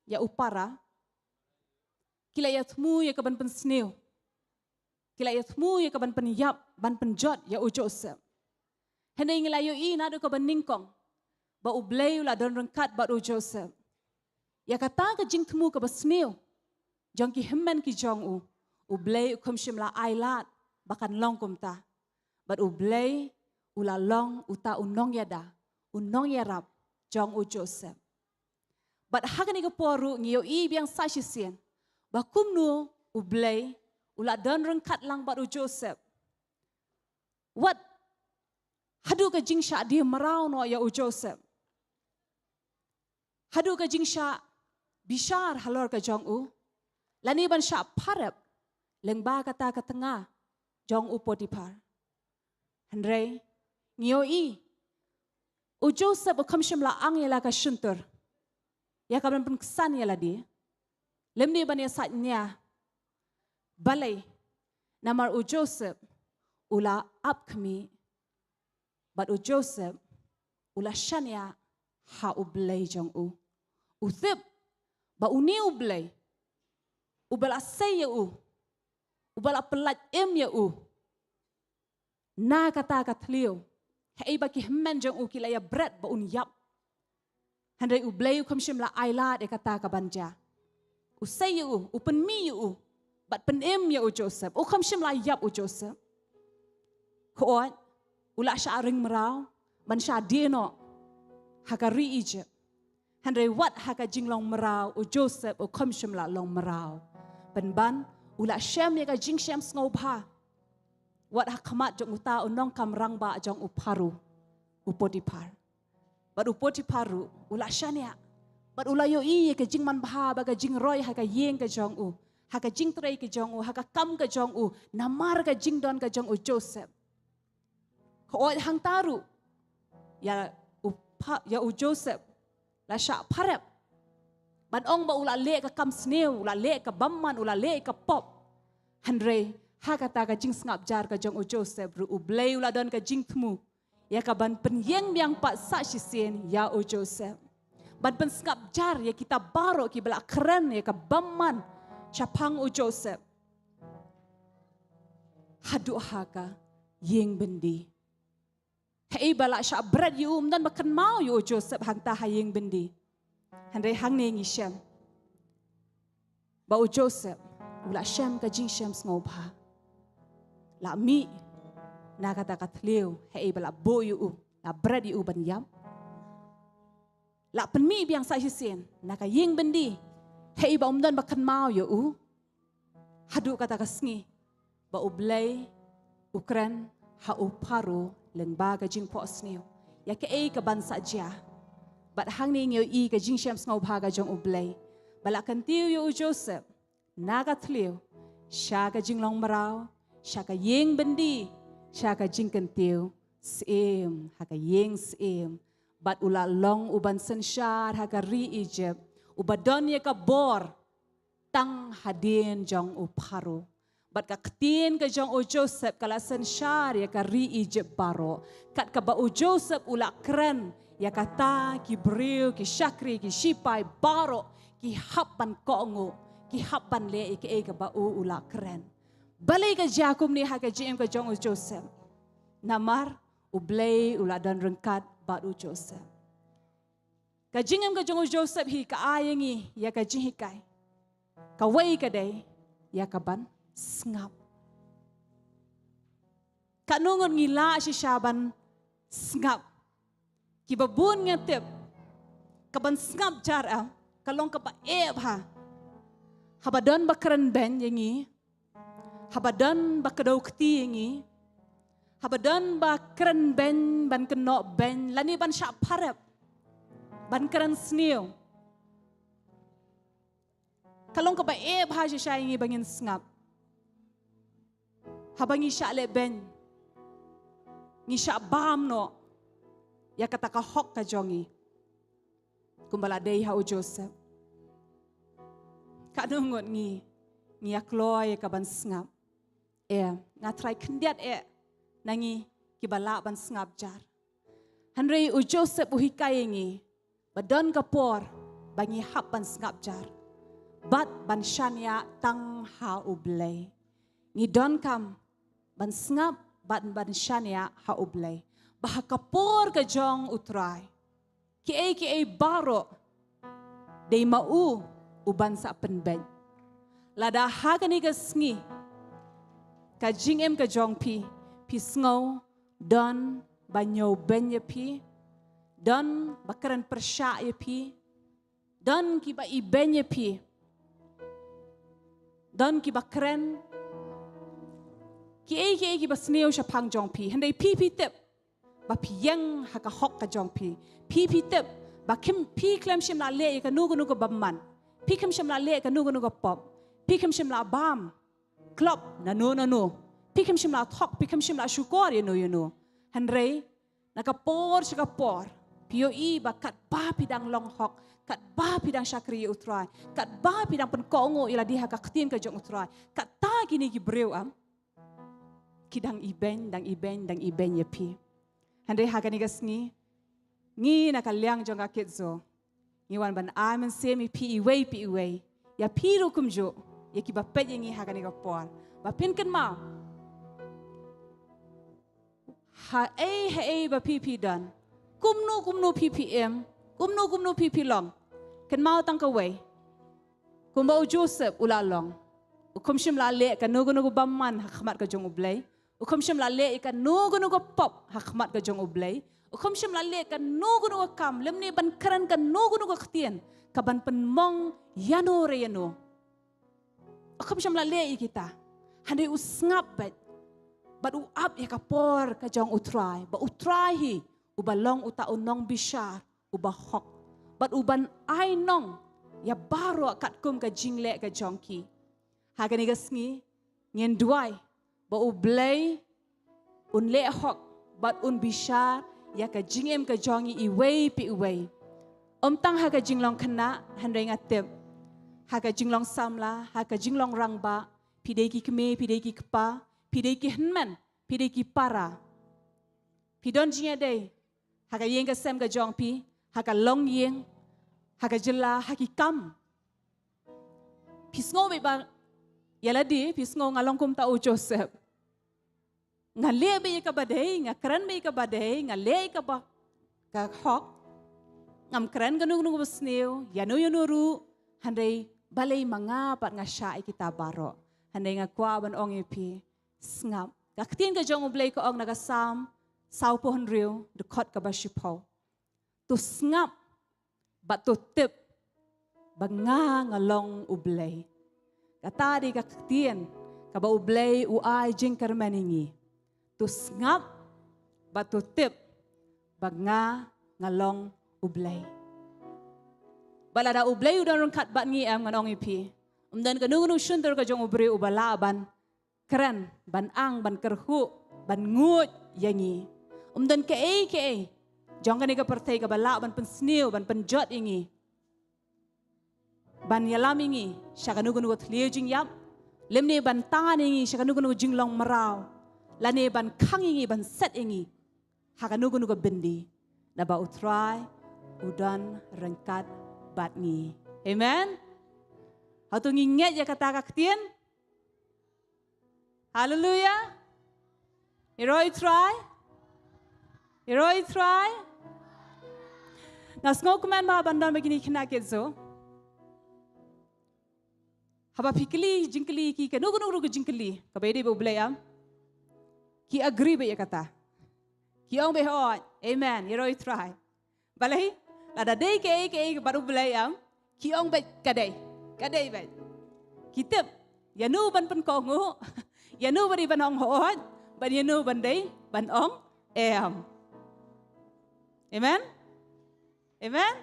ya upara, kila yatmu ya kaban pensneu, kila yatmu ya kaban penyap, ban penjot ya u Joseph. Hendak ingila yoi nado kaban ningkong, ba ublay ula don rengkat bat u Joseph. Ya kata ke jing temu kaban sneu, jong ki hemmen ki jong u. Ublay ukum shimla ailat. Bakan long kumta. But ublay ula long uta unong yada. Unong yarap. Jong u Joseph. But hagan ika poru ngiyo ibiyang sashisien. Bakum nu ublay ula don rengkat lang bat u Joseph. What? Hadu ka jing sya dia merau no ya u Joseph. Hadu ka jing sya bishar halor ka jong u. Lani ban sya parep, lengba kata ke tengah, jong u Potiphar. Henry, ngiyo i, u Joseph u kamshim la ang yala ka syuntur. Ya kaban pengkesan yala di. Lemni ban ya satnya, balay, namar u Joseph, ula up kami, but u Joseph, ula syanya, ha u blay jong u. Uthip, ba uni u blay, ubala say ya u. Ubala pelat ya u. Na kata katliu. Hei baki hemmen jong u kilaya bread ba un yap. Handai ublay u kamshim la aila de kata kabanja. U say ya u. Upen mi ya u. Bat pen ya u Joseph. U kamshim la yap u Joseph. Kuat. Ula sya ring merau. Man sya dieno. Hakari Egypt. Handai wat haka jinglong merau. U Joseph u kamshim la long merau. Penban ula syam ya ka jing syam sngow pha. Wat hakamat jong uta unong kam rangba jong uparu. Upotiphar. Bat upotiparu ula syania. Bat ula yo i ka jing man pha ba ka jing roy ha ka yeng ka jong u. Ha ka jing trei ka jong u, ha ka kam ka jong u, namar ka jing don ka jong u Joseph. Ko oi hang taru. Ya u Joseph la sya parep. Ban ong ba ula le ka kam sneu, ula le ka bamman, ula le ka pop. Henry, ha kata ka jing sngap jar ka jong u Joseph, ru ublay ula don ka jing temu. Ya ka ban penyeng biang pak sa shisien ya u Joseph. Ban pen sngap jar ya kita baro ki bela keren ya ka bamman. Syapang u Joseph. Hadu haka yeng bendi. Hei bala sya bread yu dan makan mau yu u Joseph hang ta hayeng bendi. Handai hang ne ngi syam. Ba u Joseph ula syam ka jing syam sngow pha. la mi na kata katleu hei bala boyu la bread yu ban yam la pen mi biang sa hisen na ka ying bendi hei ba umdan ba kan mau yu hadu kata kasngi ba ublay ukran ha uparo leng ba ka jing po sneu ya ke ka ban sa ja bat hang ni ngeu I ka jing sham ngau ba ka jong ublay bala kan tiu yu Joseph na ka tleu sha ka jing long marau sha ka ying bendi sha ka jing kan tiu sim ha ka ying sim bat ula long uban senshar ha ka ri Egypt ubadon ya ka bor tang hadin jong uparo bat ka ktin ka jong o Joseph kala senshar ya ka ri Egypt baro kat ka ba o Joseph ula kren ya kata ki bril ki shakri ki shipai baro ki hapan kongo ki hapan le ke ka ba o ula kren balay ka Jacob ni ha ka jim ka jong o Joseph namar ublay ula dan rengkat bat o Joseph ka jingam ka jong o Joseph hi ka ayangi ya ka jihikai ka way ka day ya ka ban sngap kanungon ngila si Shaban sngap kibabun nga tip kaban sngap jara kalong ka pa ha habadon bakran ben yangi habadon bakadaw kti yangi habadon bakran ben ban keno ben lani ban sya parep ban kran sneo kalong ka pa ha si siya yangi bangin sngap habang isya le ben ngisya bam no ya kata ka hok ka jongi kumbala day ha o Joseph kadungot ngi akloy ka ban sngap nga try kendiat nangi kibala ban sngap jar hanrei o Joseph o hikay ngi badon ka por bangi hap ban sngap jar bat ban shania tang ha ublay ngi don kam ban sngap ban shania ha ublay bahakapor ka jong utray ki baro day mau uban sa penben lada ha ka ni ka sngi ka jingem ka jong pi sngo don banyo ben ye pi don bakaran persya ye pi don ki ba iben ye pi don ki bakren ki ba sneo sha pang jong pi handai pi tep ba pi yang ha ka hok ka jong pi tep ba kim pi klem shim la le ka nu ka bamman pi kim shim la le ka nu ka pop pi kim shim la bam klop na no pi kim shim la thok pi kim shim la shukor you know handai na ka por sha ka por pio I ba kat ba pidang long hok kat ba pidang shakri utrai kat ba pidang pen kongo ila di ha ka ktin ka jong utrai kat ta gini ki breu kidang iben ye pi handai ha kani gasngi ngi nakaliang jong ka kitzo ngi wan ban amen semi pi iway ya pi ru kumjo ya ki ba pet ngi ha kani ka por ba pin kan ma ha ba pi dan kumnu ppm kumnu pp long kan mau tang ka way kumba o Joseph ulalong ukum shim la le kan nugo bamman hakmat ka jong ublay ukum shim la le kan nugo pop hakmat ka jong ublay ukum shim la le kan nugo kam lemni ban karan kan nugo ktien ka ban penmong yano ukum shim la le kita handai usngap bat u up ya kapor ka jong utrai ba utrai hi ubalong uta unong bishar uba hok bat uban ai nong ya baro kat kum ka jingle ka jongki hagani gasngi ngien duai ba ublay un le hok bat un bishar ya ka jingem ka jongi iway pi iway tang ha ka jinglong khana handai ngatep ha ka jinglong samla ha ka jinglong rangba pidei ki kme pidei ki kpa pidei ki henman pidei ki para pidon jinga dei haka yeng ka sem ka jong pi haka long yeng haka jela haki kam pisngo be ba yala di pisngo ngalong kum ta o Joseph ngale be ka badai ngakran be ka badai ngale ka ba ka hok ngam kran ka nung basneo yano ru handai balay mga pat nga sya kita baro handai nga kwa ban ong ipi sngap Kaktin ka jong ublay ko ang nagasam sau pohon riu dekot ka basipau. Tu ngap bat tu tip banga ngalong ublay. Kata di kaktin ka ba ublay uai jing karmaningi. Tu ngap bat tu tip banga ngalong ublay. Balada ublay udan rungkat bat ngi am nganong ipi. Dan kanung sunter ka jong ubri ubalaban keren ban ang ban kerhu ban ngut yangi. Dan ke jong kani ka pertai ka bala ban pensniu ban penjot ingi. Ban yalam ingi sya kanung tliu jing yap. Lemne ban tangan ingi sya kanung jing long merau. Lane ban kang ingi ban set ingi. Ha kanung bendi. Naba utrai udan rengkat bat ngi. Amen. Hatu nginget ya kata kaktian. Hallelujah. Heroi try. Heroi try. Nas ngokuman ba bandon begini kena kezo. Haba pikli jingkli ki kanu jingkli. Kabede be ublayam. Ki agree be ya kata. Ki ong be hot. Amen. Heroi try. Balai lada day ke baru ublayam. Ki ong be kadai. Kadai baik. Kitip, yanu ban penkongu, yanu bari ban ong hoat, ban yanu bandai, ban ong em. Amen? Amen?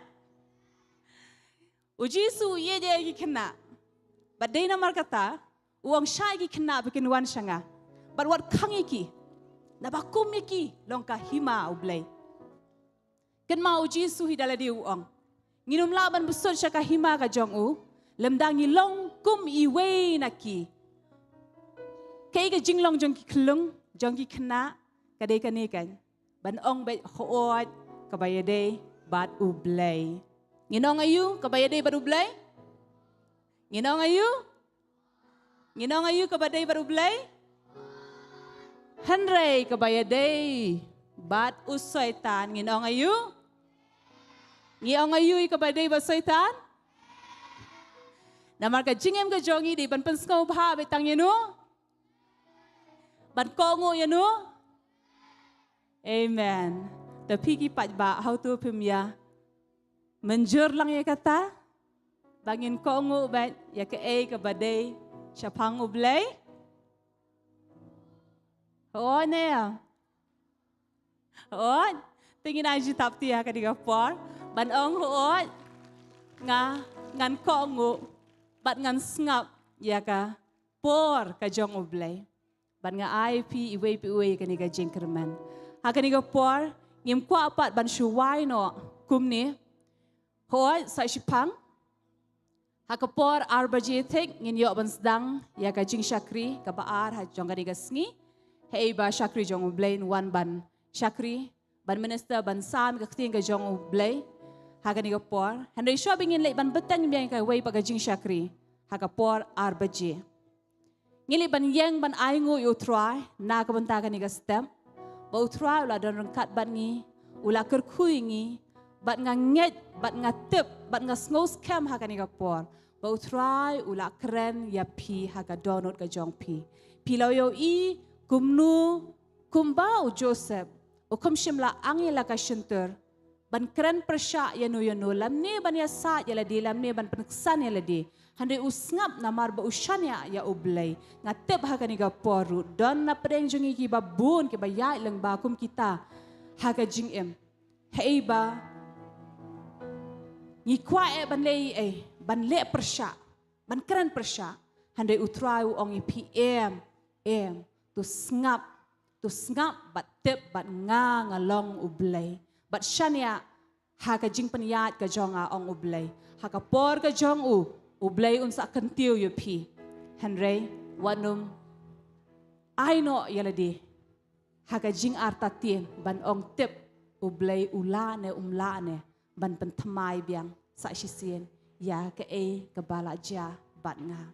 Uji su ye je gi kena. Badai namar kata, uang syai gi kena bikin wan syanga. Bat wat kang iki, nabakum iki, longka hima ublay. Ken ma uji su hidala di uang. Nginum laban besut syaka hima ka jong u. Lemdangi long kum iwe naki. Kay ka jinglong jong ki klung, jong ki kena, kadai kani kan. Ban ong bet hoot, kabayade bat ublay. Nginong ayu, kabayade bat ublay? Nginong ayu? Nginong ayu kabayade bat ublay? Henry kabayade bat usaitan. Nginong ayu? Nginong ayu kabayade bat usaitan? Namar ka jingem ka jongi di ban penskau bha betang yenu. Ban kongo yenu. Amen. Tapi ki pat ba how to pemya. Menjur lang ya kata. Bangin kongo bat ya ke ka badai syapang ublay. Oh ne ya. Oh, tingin aja tapti ya ka digapor. Ban ong hoot ngan kongo. Bat ngan ngap ya ka por ka jong ublay. Bat nga IP iwe kani ka jingkerman. Ha kani ka por ngim kwa apat ban shuwai no kumni. Hoy sa shipang. Ha ka por arbajetek ngin yo ban sedang ya ka jing syakri ka baar ha jong kani ka sngi. Hei ba syakri jong ublay wan ban syakri ban minister ban sam ka kting ka jong ublay. Haga ni kapor, henry shopping in late ban betang biang kay way pagajing syakri. Haga por arbaji. Ngili ban yang ban aingu yu try na kabanta ni ka stem. Ba utry ula don rengkat ban ngi, ula kerkui ngi, bat nga nget, bat nga tip, bat nga ngos scam haga ni kapor. Ba utry ula keren ya pi haga donut ka jong pi. Pilaw yo I kumnu kumbau Joseph. O kumshimla angila ka shunter. Ban keren persya yanu lamne ban ya sa yala di lamne ban peneksan yala di hande usngap namar ba usyanya ya ublay ngatep haga ni gaporu don na preng jungi ki babun ki baya ilang bakum kita haga jing em hei ba ni kwa ban lei ban le persya ban keren persya hande utrau ong PM tu ngap bat tep bat ngalong ublay. Bat syania haka jing peniat ka jonga ong ublay. Haka por ka jong ublay unsa kentiu yu pi. Henry wanum aino yaladi. Haka jing artatin ban ong tip ublay ulane umlane ban pentemai biang sa sisien ya ke kabala ja bat nga.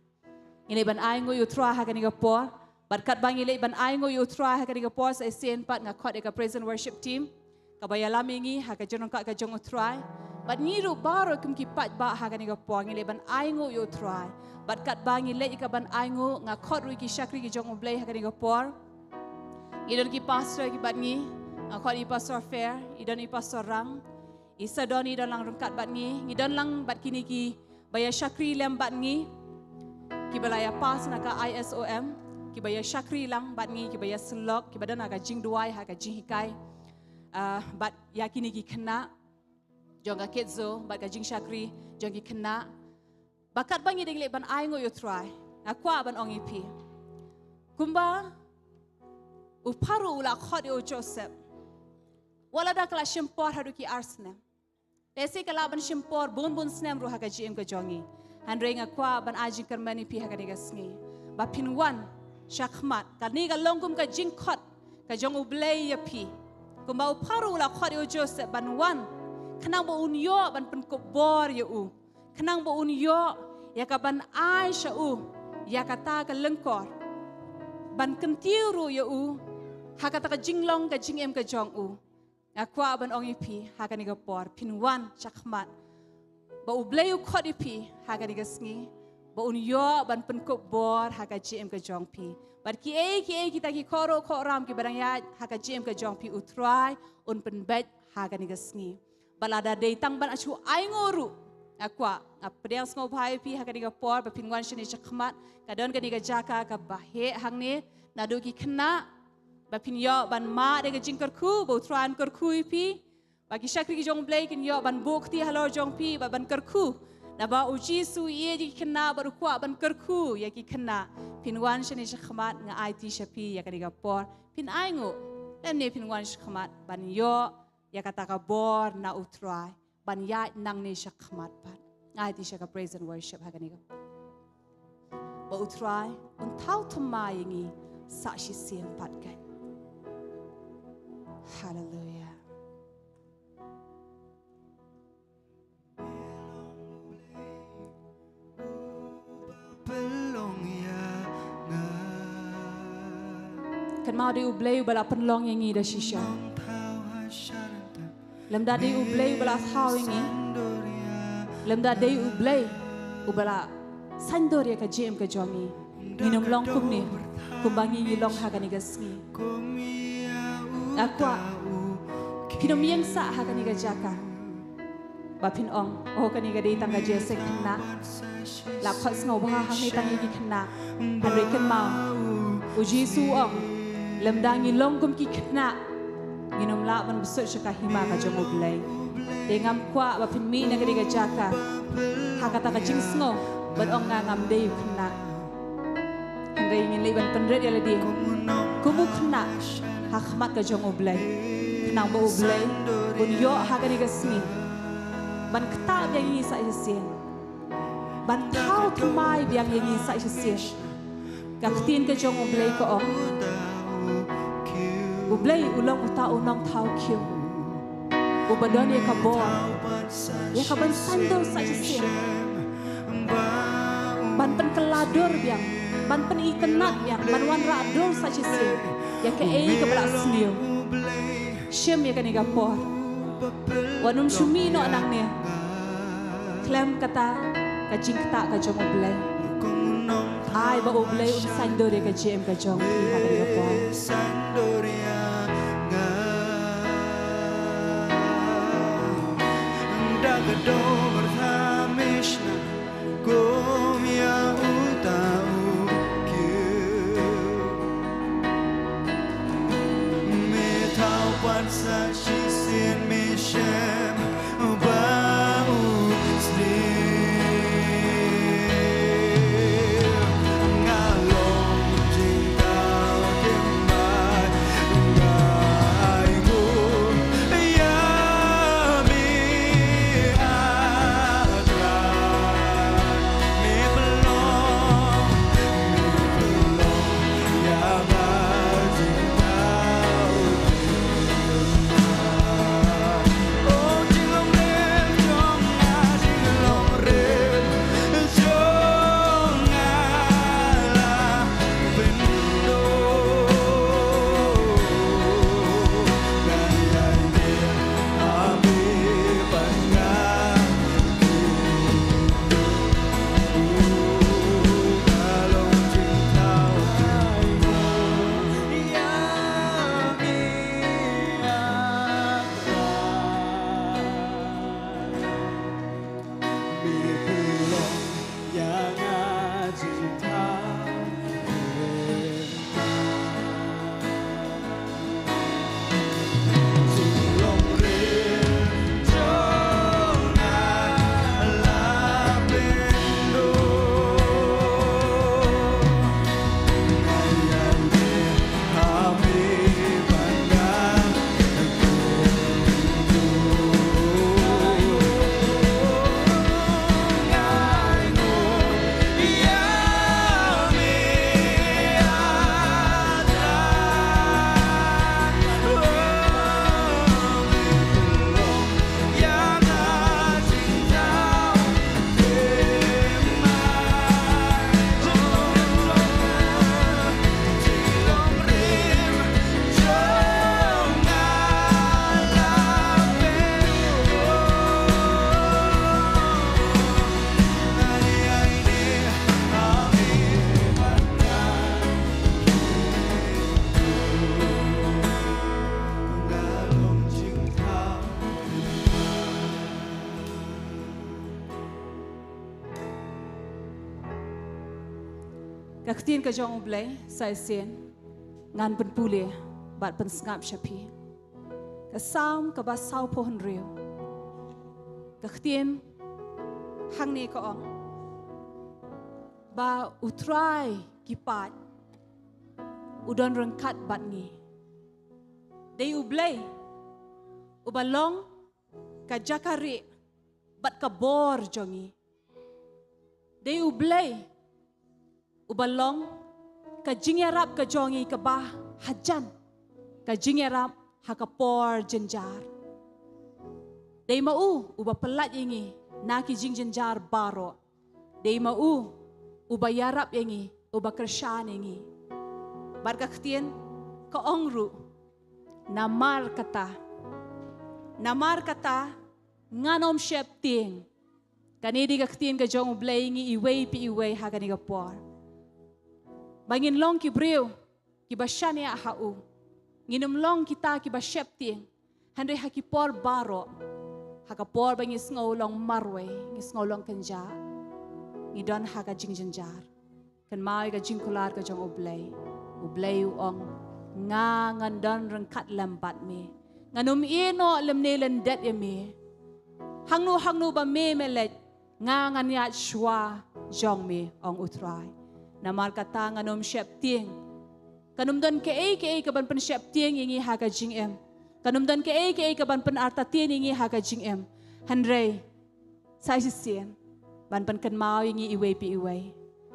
Ini ban aingo yu tra haka ni por. Bat kat bangi le ban aingo yu tra haka ni por sa sien pat nga khot ka praise and worship team. Kabaya lamingi haka jonong ka jong utrai bat ngiru baro kum ki pat ba haka ni po ngile ban aingo yo try bat kat bangi le ka ban aingo nga khot ru ki syakri ki jong ublay haka ni por Idon ki pastor ki batngi, akot i pastor fair, idon i pastor rang, isa don idon lang rungkat batngi, idon lang bat kini ki baya syakri lem batngi, ki balaya pas naka ISOM, ki baya syakri lang batngi, ki baya selok, ki badan aga jing duai aga jing hikai, bat yakini ki kena, jong ka ketzo, bat ka jing syakri, jong ki kena, bakat bangi denglek ban ai ngo yo try, akwa ban ongi pi, kumba uparu ula khode o Joseph. Wala da kala shimpor haruki arsnem. Desi kala ban shimpor bun snem ru haga jim ka jongi. Handre nga kwa ban aji karmani pi haga diga sngi. Ba pinwan shakmat kani ga longkum ka jingkot ka jong ublay ya pi. Kumba uparu ula khode o Joseph ban wan kanang bo unyo ban penkobor ya u. Kanang bo unyo ya ka ban ai sha u ya kata ka lengkor. Ban kentiru ya u hakata ka jinglong ka jingem ka jong u. Akwa ban ongi pi haka niga por pinwan chakmat. Ba ublay u khodi pi haka niga sngi. Ba unyo ban penkop bor haka jingem ka jong pi. Bar ki kita ki koro ram ki barang ya haka jingem ka jong pi utrai un penbet haka niga sngi. Balada day tang ban achu ai ngoru. Akwa apdeng sngo pai pi haka niga por ba pinwan shini chakmat kadon ka niga jaka ka bahe hangne nadu ki kena bapin yo ban ma de jing kerku bo tran kerku pi bagi syakri ki jong blai kin yo ban bukti halor jong pi ba ban kerku na ba uji su ye ji kena baru kwa ban kerku ya ki kena pinwan shani shakmat nga IT shapi ya kadiga por pin aingo emne pinwan shakmat ban yo ya kata ka bor na utrai ban ya nang ne shakmat ban IT shaka praise and worship ha kaniga ba utrai un tau thamai ngi sa shi sien pat kai. Hallelujah. Kan mau di ublay bala penlong yang ida shisha. Lem da di ublay bala thau yang lem da di ublay ubala sandor ya ka jem ka jomi. Minum long kum ni kumbangi long ha kani gasni. Akwa pinom yang sa ha kani gajaka bapin ong oh kani ga dei tang ga jese kena la khos ngau ba ha ni tang gi kena hanre ken ma uji su ong lemdangi longkum ki kena nginom la ban besut shaka hima ka jong oblay dengam kwa bapin mi na ga dei gajaka ha kata ka jing sngo ban ong nga ngam dei kena hanre ngin le ban penret ya le di kumu kena hakmat ka jong oblay nang bo oblay bun yo haga ni gasmi ban kta yang yi sa isien ban thau thmai yang yi sa isien ka ktin ka jong oblay ko ong oblay ulong uta unong thau kyu ubadon ya ka bo ya ka ban sandor sa isien ban pen kelador yang ban pen ikenat yang ban wan rador sa isien ya ke ei ke belak sendiri shem ya kan igapor wanum shumi no anang ne klem kata kajing kata ka jong oblay ai ba oblay sandor ya ka jem ka jong pi ha ka igapor Dagado berthamishna kum ya utau sa shi sin mi shem ba u sli nga long jing dao kim mai ngai ngu ya mi a tra mi belong ya ba jing dao มีพลังอย่างอาจิตทางจึงลงเรียนจงนาลาเป็นดูในยันเดียหามีปัญญาKaktin ka jong ublay sa isen ngan penpule bat pensngap syapi. Kasam ka basau pohon rio. Kaktin hang ni ka ong ba utrai kipat udon rengkat bat ngi. Dei ublay ubalong ka jakari bat ka bor jongi. Dei ublay ubalong ka jingyarap ka jongi ka bah hajan ka jingyarap hakapor jenjar dei mau uba pelat ingi naki jingjenjar baro dei mau uba yarap ingi uba kershan ingi barka ktien ka ongru namar kata nganom shep ting kanidi ka ktien ka jong ublay ingi iway pi iway hakani ka por Bangin long ki briu, ki basyani a hau. Nginum long kita ki basyep ting. Handre hakipor baro. Hakapor bangi sngaw long marwe, ngi sngaw long kenja. Ngidon haka jingjenjar. Kan mai ka jingkular ka jong ublay. Ublay uong nga ngandon rengkat lambat me. Nganum ino lemne lendet ya me. Hangnu ba me melet. Nga nganyat shwa jong me ong utray. Namar kata nganom syep ting. Kanum don ke kaban pen syep ting ingi haga jing em. Kanum don ke kaban pen arta ting ingi haga jing em. Handre sai sisien ban pen kan mau ingi iwe pi iwe.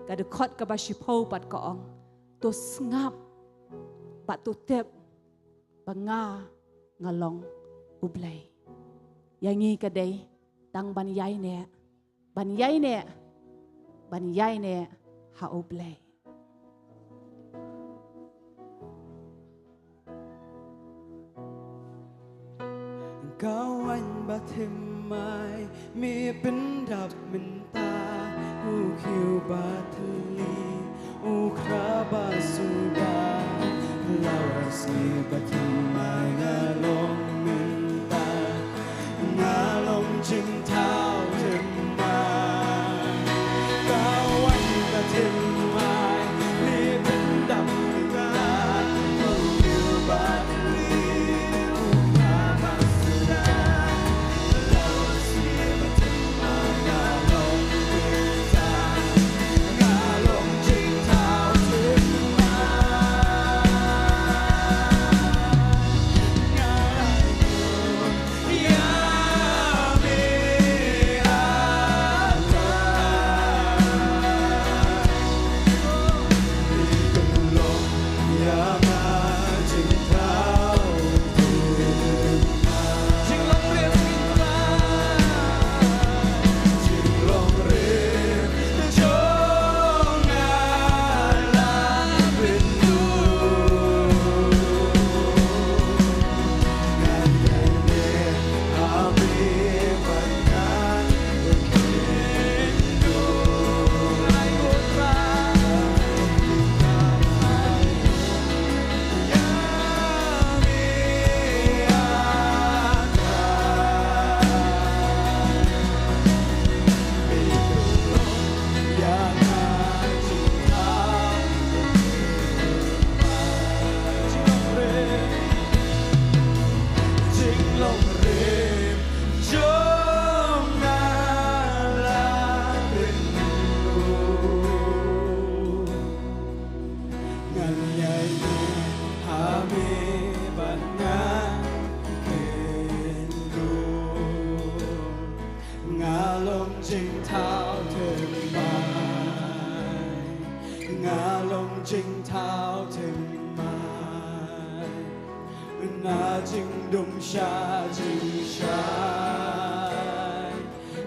Kada khot ka bashipo pat ka ong. To ngap pat to tep banga ngalong ublay. Yangi kadai tang ban yai ne. Ban yai ne ha ublay. Kawan batim mai mi pendap mentah ukiu batli ukra basuda lawas mi batim mai ngalong mentah ngalong jing tau temai kawan batim mai mi pendap mentah ukiu batli ลงจริงเท้าเธอไหมงาลงจริงเท้าเธอไหมนาจริงดุมชาจริงชา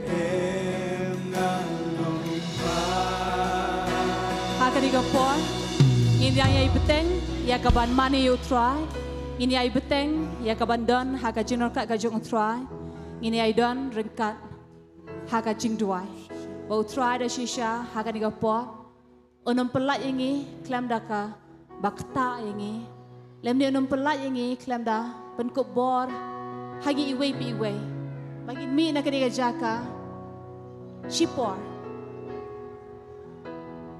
เอ็มงาลงพา Hakaniga por, ini ay beteng, ya kaban mani utrai, ini ay beteng, ya kaban don, haka jinor kat kajong utrai, ini ay don rengkat, haka jing duai, ba utrai da shisha, hakaniga por, onum pelat ingi, klam daka, bakta ingi, lemni onum pelat ingi, klam da, penkuk bor, hagi iwe pi iwe, bagi mi nakaniga jaka, shipor.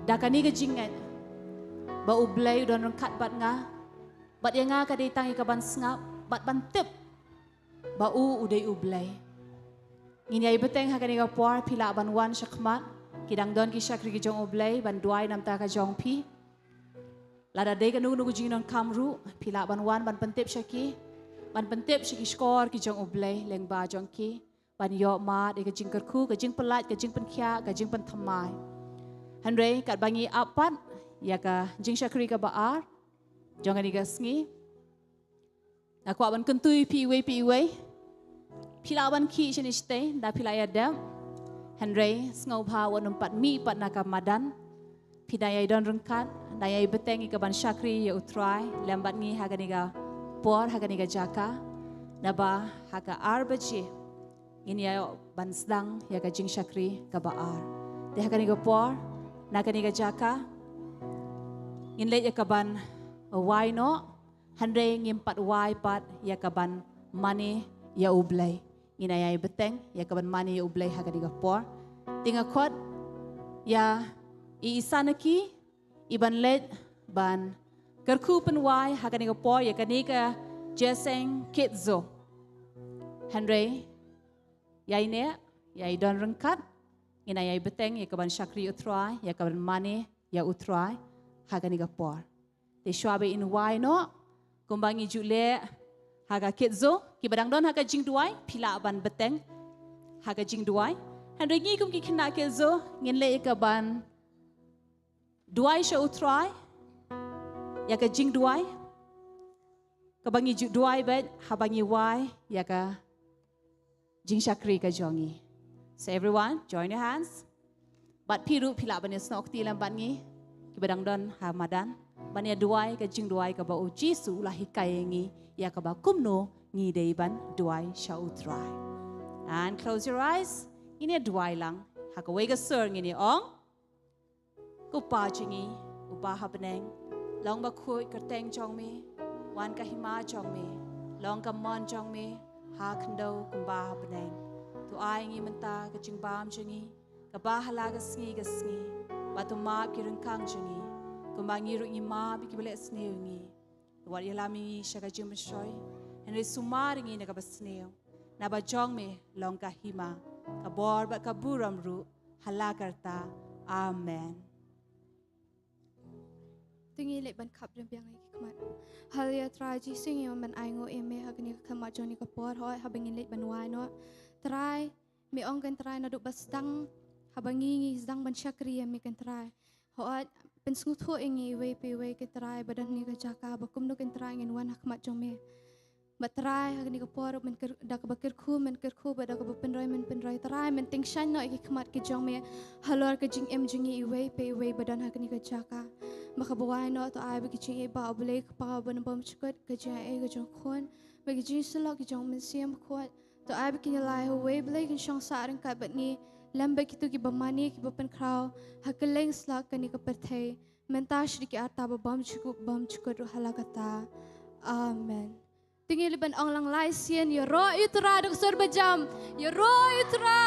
Dakani ke jingat, bau belai dan rengkat bat nga, bat yang nga kadai tangi kaban sengap, bat bantip, bau udai ublai. Ini ay beteng hakani ka por pila ban wan syakmat, kidang don ki syakri ki jong ublai ban duai nam ta ka jong pi. Lada day ka nugu jing non kamru, pila ban wan ban pentip syaki, ban pentip syaki skor ki jong ublai leng ba jong ki, ban yok mat ka jing kerku, ka jing pelat, ka jing penkia, ka jing pentamai. Henry kat bangi apat ya ka jing syakri ka baar jangan digasngi aku aban kentui pi iwe pila aban ki sheniste da pila ya dam Henry ngau pha wan empat mi pat nak madan pidaya don rengkat daya beteng ka ban syakri ya utrai lambat ngi haganiga por haganiga jaka naba haga arbaji ini ya ban sedang ya ka jing syakri ka baar de haganiga por nakaniga jaka inlet yakaban wai no handre ngimpat wai pat yakaban mani ya ublay inayay beteng yakaban mani ya ublay hakaniga por tingakot ya iisanaki iban let ban kerkupen wai hakaniga por yakaniga jeseng kitzo handre yaine yai don rengkat inayay beteng ya kaban syakri utrai ya kaban mani ya utrai haganiga por de shwabe in wai no kumbangi jule haga kitzo kibadang don haga jing duai pila ban beteng haga jing duai handre ngi kum ki khna kitzo nginle ya kaban duai sha utrai ya ka jing duai kabangi ju duai bet habangi wai ya ka jing syakri ka jongi. So everyone, join your hands. Bat piru pila bani snok ti lam bangi kibadang don hamadan bani duai ka jing duai ka ba u Jisu lahi kayengi ya ka ba kumno ngi deiban duai sha utrai. And close your eyes. Ini duai lang hakaway ka sir ngini ong kupa jingi uba habneng long ba khoi kerteng jong me wan ka hima jong me long ka mon jong me ha khndo kumba habneng tu ai ngi menta ka jing bam jingi ka bahala ka sngi batu ma ki rengkang jingi kumbangi ru ngi ma bi ki bele sneu ngi wat yalami shaka jim shoy and re sumar ngi na ka basneu na ba jong me long ka hima ka bor ba ka buram ru halakarta amen. Tingi lek ban kap rem biang lagi kemat. Hal ya traji singi man aingo eme hagni kemat joni kapor hoi habangi lek ban wai no. Try me ong kan try na do bastang habangi zdang ban syakri me kan try. Hoi pen sngut ho ingi we pe we kan try badan ni ka jaka bakum no kan try ngin wan hakmat jome. Matrai hagni kapor men da ka bakir khu men kir khu ba da ka penroi try men ting shan no iki kemat ke jong me halor ka jing em jingi we pe we badan hagni ka jaka. Makabawai no to ai bagi ching ba obले pa ban bom chukot ka ja e ga jong khon bagi jing slo ki jong men siam khot to ai bagi lai ho we ble kin shong sa ran ka bat ni lambe ki tu ki bamani ki bapen kraw hakeleng sla ka ni ka perthei menta shri ki ata ba bom chukot ro halakata amen. Tingil ban ang lang lai sien yo ro utra dok sor bajam yo ro utra